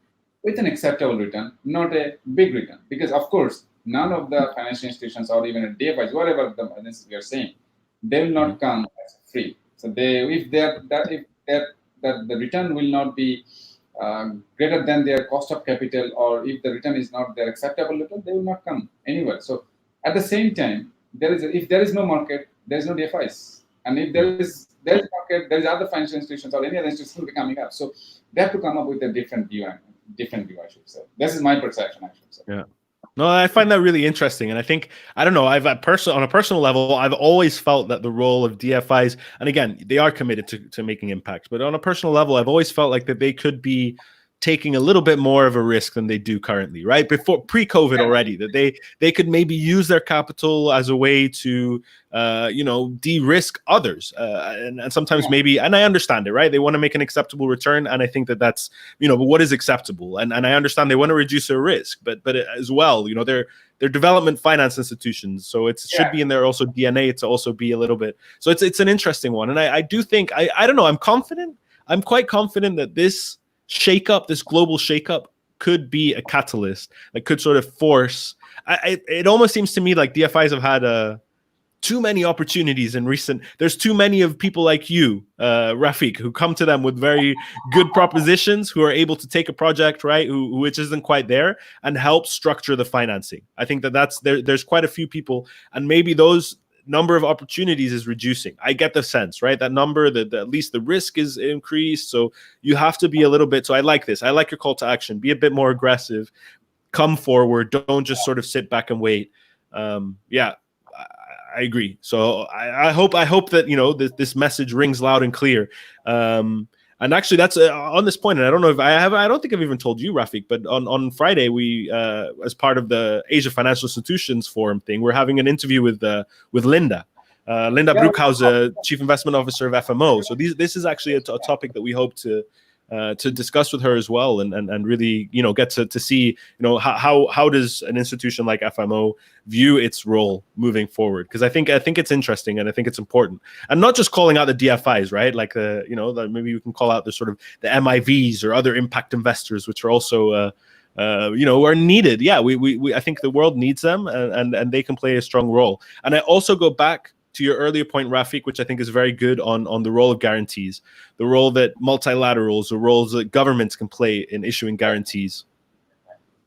with an acceptable return, not a big return. Because of course, none of the financial institutions or even a DFIs, whatever the business we are saying, they will Mhm. not come as free. So they, if they're, that if that that the return will not be greater than their cost of capital, or if the return is not their acceptable return, they will not come anywhere. So at the same time, if there is no market, there is no DFIs, and if Yeah. there is market, there is other financial institutions or any other institutions will be coming up. So they have to come up with a different view, I should say. This is my perception, I should say. Yeah. No, I find that really interesting, and I think I don't know. I've on a personal level, I've always felt that the role of DFIs, and again, they are committed to making impact, but on a personal level, I've always felt like that they could be taking a little bit more of a risk than they do currently, right? Before pre-COVID Yeah, already, that they could maybe use their capital as a way to de-risk others, and sometimes yeah, maybe, and I understand it, right? They want to make an acceptable return, and I think that that's but what is acceptable? And I understand they want to reduce their risk, but as well, they're development finance institutions, so it should yeah. be in their also DNA to also be a little bit. So it's an interesting one, and I do think I don't know. I'm confident. I'm quite confident that this shakeup, this global shakeup, could be a catalyst that could sort of force. It almost seems to me like DFIs have had a too many opportunities in recent. There's too many of people like you, Rafiq, who come to them with very good propositions, who are able to take a project, right, which isn't quite there, and help structure the financing. I think that's there. There's quite a few people, and maybe those number of opportunities is reducing. I get the sense, right, that number, that at least the risk is increased. So you have to be a little bit. So I like this. I like your call to action. Be a bit more aggressive. Come forward. Don't just sort of sit back and wait. Yeah, I agree. So I hope that this message rings loud and clear. And actually, that's on this point. And I don't know if I have. I don't think I've even told you, Rafiq. But on Friday, we, as part of the Asia Financial Institutions Forum thing, we're having an interview with Linda. Linda Yeah, Bruckhauser, Chief Investment Officer of FMO. So this is actually a topic that we hope to discuss with her as well, and really get to see how does an institution like FMO view its role moving forward, because I think it's interesting, and I think it's important, and not just calling out the DFIs, right? Like maybe we can call out the sort of the MIVs or other impact investors, which are also are needed. Yeah, we I think the world needs them, and they can play a strong role. And I also go back to your earlier point, Rafiq, which I think is very good on the role of guarantees, the role that multilaterals, the roles that governments can play in issuing guarantees.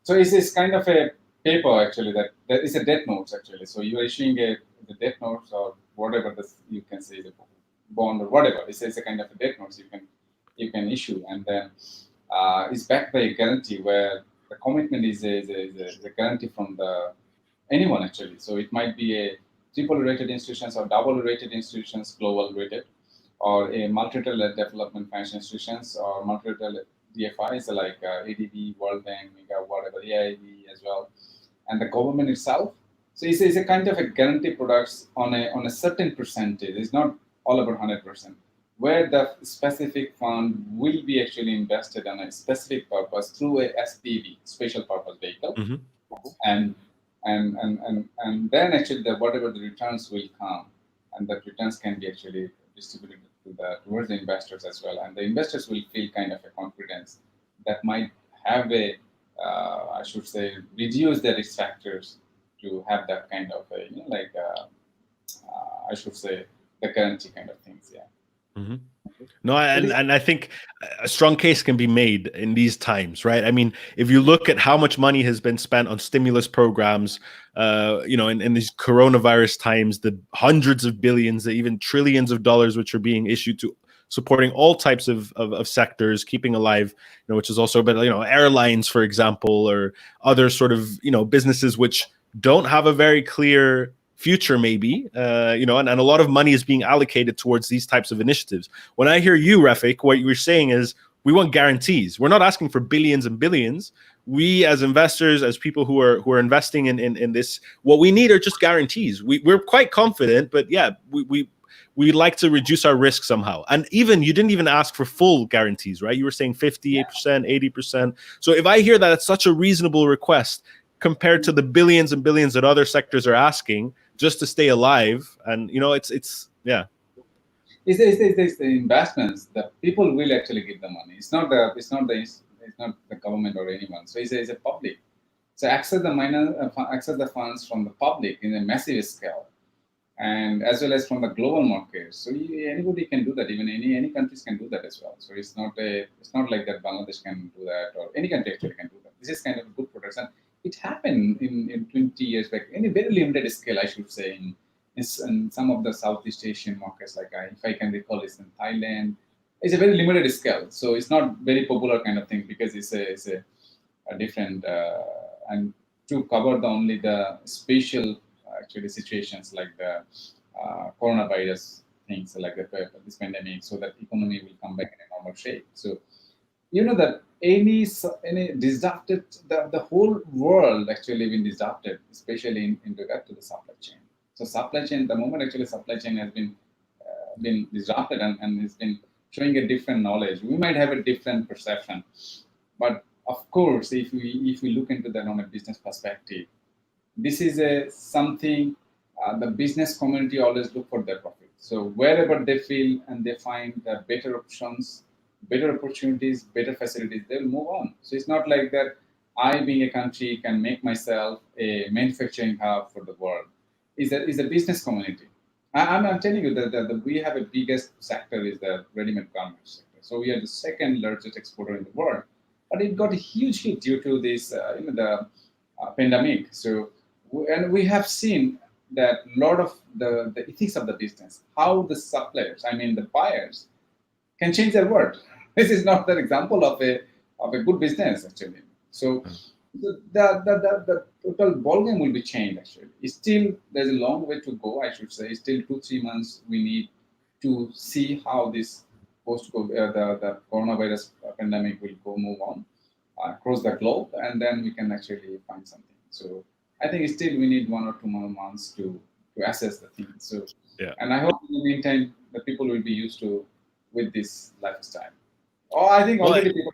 so it's kind of a paper actually that is a debt notes actually. So you are issuing the debt notes or whatever this you can say the bond or whatever. It's a kind of a debt notes you can issue, and then it's backed by a guarantee where the commitment is a guarantee from the anyone actually. So it might be a triple rated institutions or double rated institutions, global rated, or a multilateral development financial institutions or multilateral DFIs like ADB, World Bank, Mega, whatever, AIB as well, and the government itself. So it's a kind of a guarantee products on a certain percentage. It's not all about 100%. Where the specific fund will be actually invested on a specific purpose through a SPV, special purpose vehicle, Mm-hmm. and and then actually whatever the returns will come, and the returns can be actually distributed towards the investors as well, and the investors will feel kind of a confidence that might have a I should say reduce the risk factors to have that kind of a I should say the guarantee kind of things. Yeah. Mm-hmm. No, and I think a strong case can be made in these times, right? I mean, if you look at how much money has been spent on stimulus programs, in these coronavirus times, the hundreds of billions, even trillions of dollars which are being issued to supporting all types of sectors, keeping alive, which is also, but airlines, for example, or other sort of businesses which don't have a very clear future, maybe, and a lot of money is being allocated towards these types of initiatives. When I hear you, Rafiq, what you're saying is we want guarantees. We're not asking for billions and billions. We, as investors, as people who are investing in this, what we need are just guarantees. We're quite confident, but yeah, we like to reduce our risk somehow. And even you didn't even ask for full guarantees, right? You were saying 58%, 80%. So if I hear that it's such a reasonable request compared to the billions and billions that other sectors are asking just to stay alive, and it's yeah. It's the investments that people will actually give the money. It's not the government or anyone. So it's a public. So access the funds from the public in a massive scale, and as well as from the global market. So anybody can do that. Even any countries can do that as well. So it's not like that Bangladesh can do that, or any country actually can do that. This is kind of a good protection. It happened in 20 years back in a very limited scale, I should say, in some of the Southeast Asian markets, like if I can recall, it's in Thailand. It's a very limited scale, so it's not very popular kind of thing because it's a different and to cover the only the special actually situations like the coronavirus things like this pandemic, so that economy will come back in a normal shape. So that any disrupted the whole world actually been disrupted, especially in regard to the supply chain. So supply chain, the moment actually supply chain has been disrupted and it's been showing a different knowledge. We might have a different perception, but of course, if we look into that on a business perspective, this is a something the business community always look for their profit. So wherever they feel and they find better options, better opportunities, better facilities, they'll move on. So it's not like that. I, being a country, can make myself a manufacturing hub for the world. Is a business community. I'm telling you that we have a biggest sector is the ready-made garments sector. So we are the second largest exporter in the world, but it got a huge hit due to this, the pandemic. So, and we have seen that a lot of the ethics of the business, how the suppliers, I mean the buyers, can change their word. This is not an example of a good business actually. So the total ballgame will be changed actually. Still, there's a long way to go. I should say, still 2-3 months we need to see how this the coronavirus pandemic will go move on across the globe, and then we can actually find something. So I think still we need 1 or 2 more months to assess the thing. So Yeah. and I hope in the meantime the people will be used to with this lifestyle. Oh, I think Well, already people.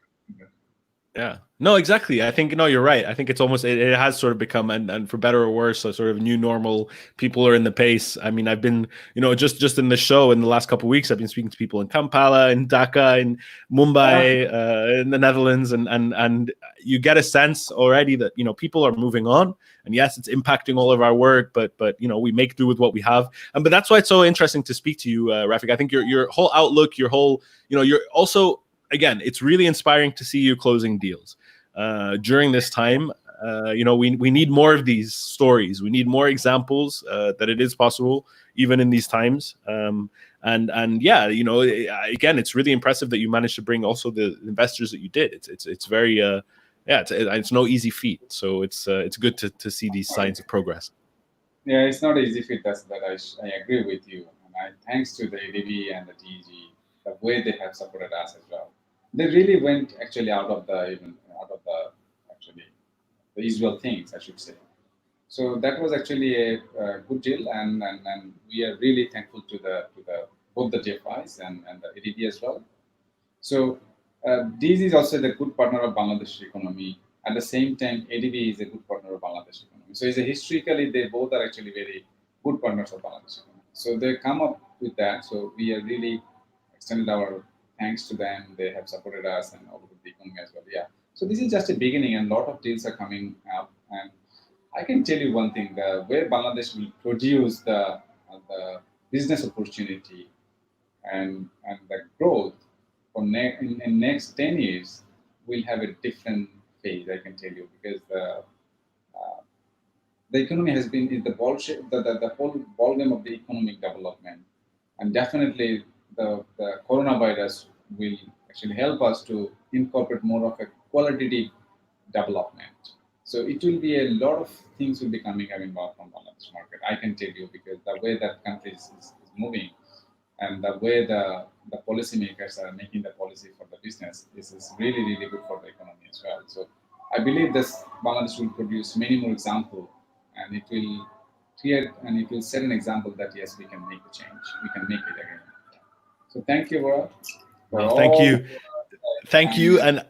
yeah. No, exactly. I think no, you're right. I think it's almost it has sort of become and for better or worse a sort of new normal. People are in the pace. I mean, I've been just in the show in the last couple of weeks. I've been speaking to people in Kampala, in Dhaka, in Mumbai, in the Netherlands, and you get a sense already that people are moving on. And yes, it's impacting all of our work, but we make do with what we have. And but that's why it's so interesting to speak to you, Rafik. I think your whole outlook, your whole you're also again, it's really inspiring to see you closing deals during this time. We need more of these stories. We need more examples that it is possible even in these times. And yeah, again, it's really impressive that you managed to bring also the investors that you did. It's very it's no easy feat. So it's good to see these signs of progress. Yeah, it's not easy fit. I agree with you. And thanks to the ADB and the TG, the way they have supported us as well. They really went actually out of the actually the usual things, I should say. So that was actually a good deal, and we are really thankful to the both the TFIs and the ADB as well. So this is also the good partner of Bangladesh economy. At the same time, ADB is a good partner of Bangladesh economy. So it's historically they both are actually very good partners of Bangladesh economy. So they come up with that. So we are really extended our thanks to them. They have supported us and all of the economy as well. Yeah. So this is just a beginning, and a lot of deals are coming up. And I can tell you one thing: where Bangladesh will produce the business opportunity and the growth for in next 10 years will have a different phase, I can tell you, because the economy has been in the the whole ballgame of the economic development, and definitely the coronavirus will actually help us to incorporate more of a qualitative development. So it will be a lot of things will be coming from Bangladesh market. I can tell you, because the way that country is moving and the way the policymakers are making the policy for the business, this is really, really good for the economy as well. So I believe this Bangladesh will produce many more examples, and it will create and it will set an example that yes, we can make a change, we can make it again. So thank you, Bora, for No, thank all you. the Thank time you you. spent.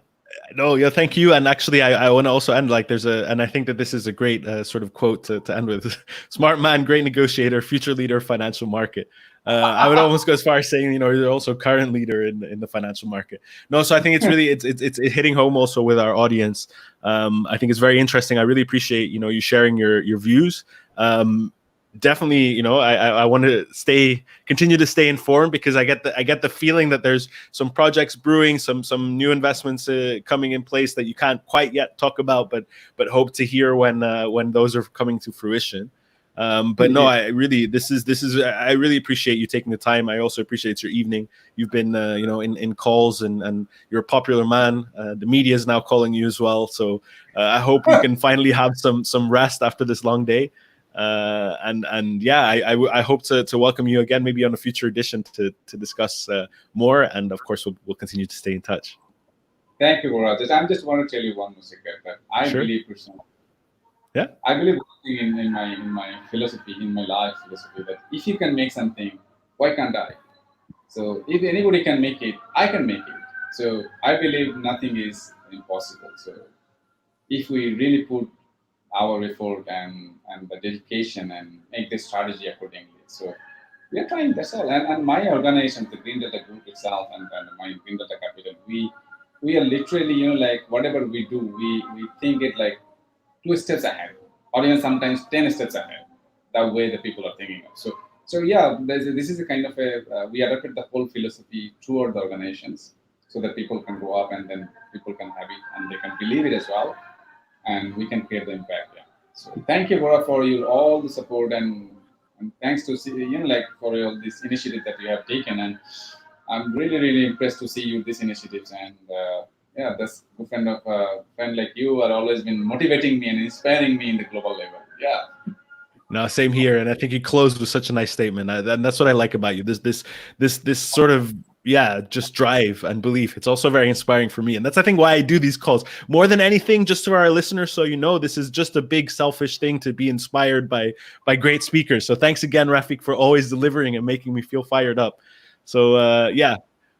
No, yeah, thank you. And actually, I want to also end like and I think that this is a great sort of quote to end with. Smart man, great negotiator, future leader, financial market. I would almost go as far as saying, you're also current leader in the financial market. No, so I think it's really it's hitting home also with our audience. I think it's very interesting. I really appreciate you sharing your views. Definitely, I want to continue to stay informed, because I get the feeling that there's some projects brewing, some new investments coming in place that you can't quite yet talk about, but hope to hear when those are coming to fruition. But no, Indeed. I really appreciate you taking the time. I also appreciate it's your evening. You've been in calls, and you're a popular man. The media is now calling you as well. So I hope you can finally have some rest after this long day. And yeah, I hope to welcome you again, maybe on a future edition to discuss more. And of course, we'll continue to stay in touch. Thank you, Raj. I just want to tell you one more secret that I Sure. believe personally. Yeah. I believe in my philosophy, in my life philosophy, that if you can make something, why can't I? So if anybody can make it, I can make it. So I believe nothing is impossible. So if we really put our effort and the dedication and make the strategy accordingly. So we are trying, that's all. And my organization, the Green Data Group itself, and my Green Data Capital, we are literally, like whatever we do, we think it like 2 steps ahead, or even sometimes 10 steps ahead. That way the people are thinking of. So yeah, this is a kind of we adopted the whole philosophy toward the organizations, so that people can grow up and then people can have it and they can believe it as well, and we can create the impact. Yeah. So thank you, Bora, for your all the support, and thanks to see, like for all this initiative that you have taken, and I'm really really impressed to see you these initiatives, and yeah, that's good friend like you are always been motivating me and inspiring me in the global level. Yeah. No, same here. And I think you closed with such a nice statement. And that's what I like about you. This sort of, yeah, just drive and belief. It's also very inspiring for me. And that's, I think, why I do these calls more than anything, just to our listeners. So, this is just a big selfish thing to be inspired by great speakers. So thanks again, Rafiq, for always delivering and making me feel fired up. So yeah,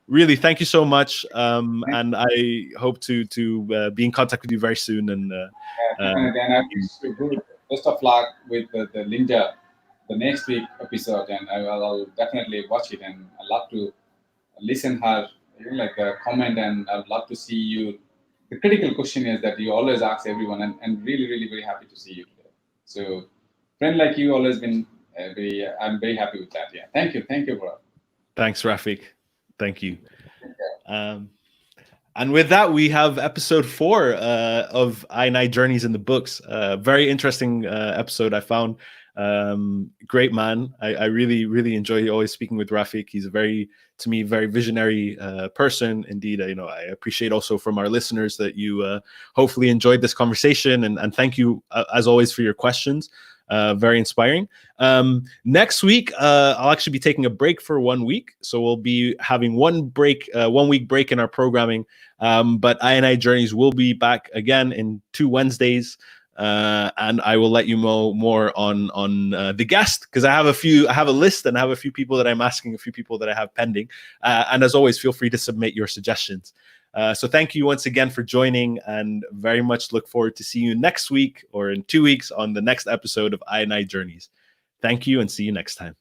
really, thank you so much. And I hope to be in contact with you very soon. And And I wish you good best of luck with the Linda, the next week episode, and I'll definitely watch it, and I love to listen her, like a comment, and I'd love to see you. The critical question is that you always ask everyone, and really, really very happy to see you today. So, friend like you, always been I'm very happy with that. Yeah, thank you, bro. thanks, Rafiq. Thank you. And with that, we have episode 4 of I&I Journeys in the books. Very interesting episode, I found. Great man. I really, really enjoy always speaking with Rafiq. He's to me, very visionary person. Indeed, I appreciate also from our listeners that you hopefully enjoyed this conversation. And thank you, as always, for your questions. Very inspiring. Next week, I'll actually be taking a break for 1 week. So we'll be having 1 week break in our programming. But I&I Journeys will be back again in 2 Wednesdays. And I will let you know more on the guest, because I have a list, and I have a few people that I'm asking, a few people that I have pending. And as always, feel free to submit your suggestions. So thank you once again for joining, and very much look forward to see you next week or in 2 weeks on the next episode of I&I Journeys. Thank you, and see you next time.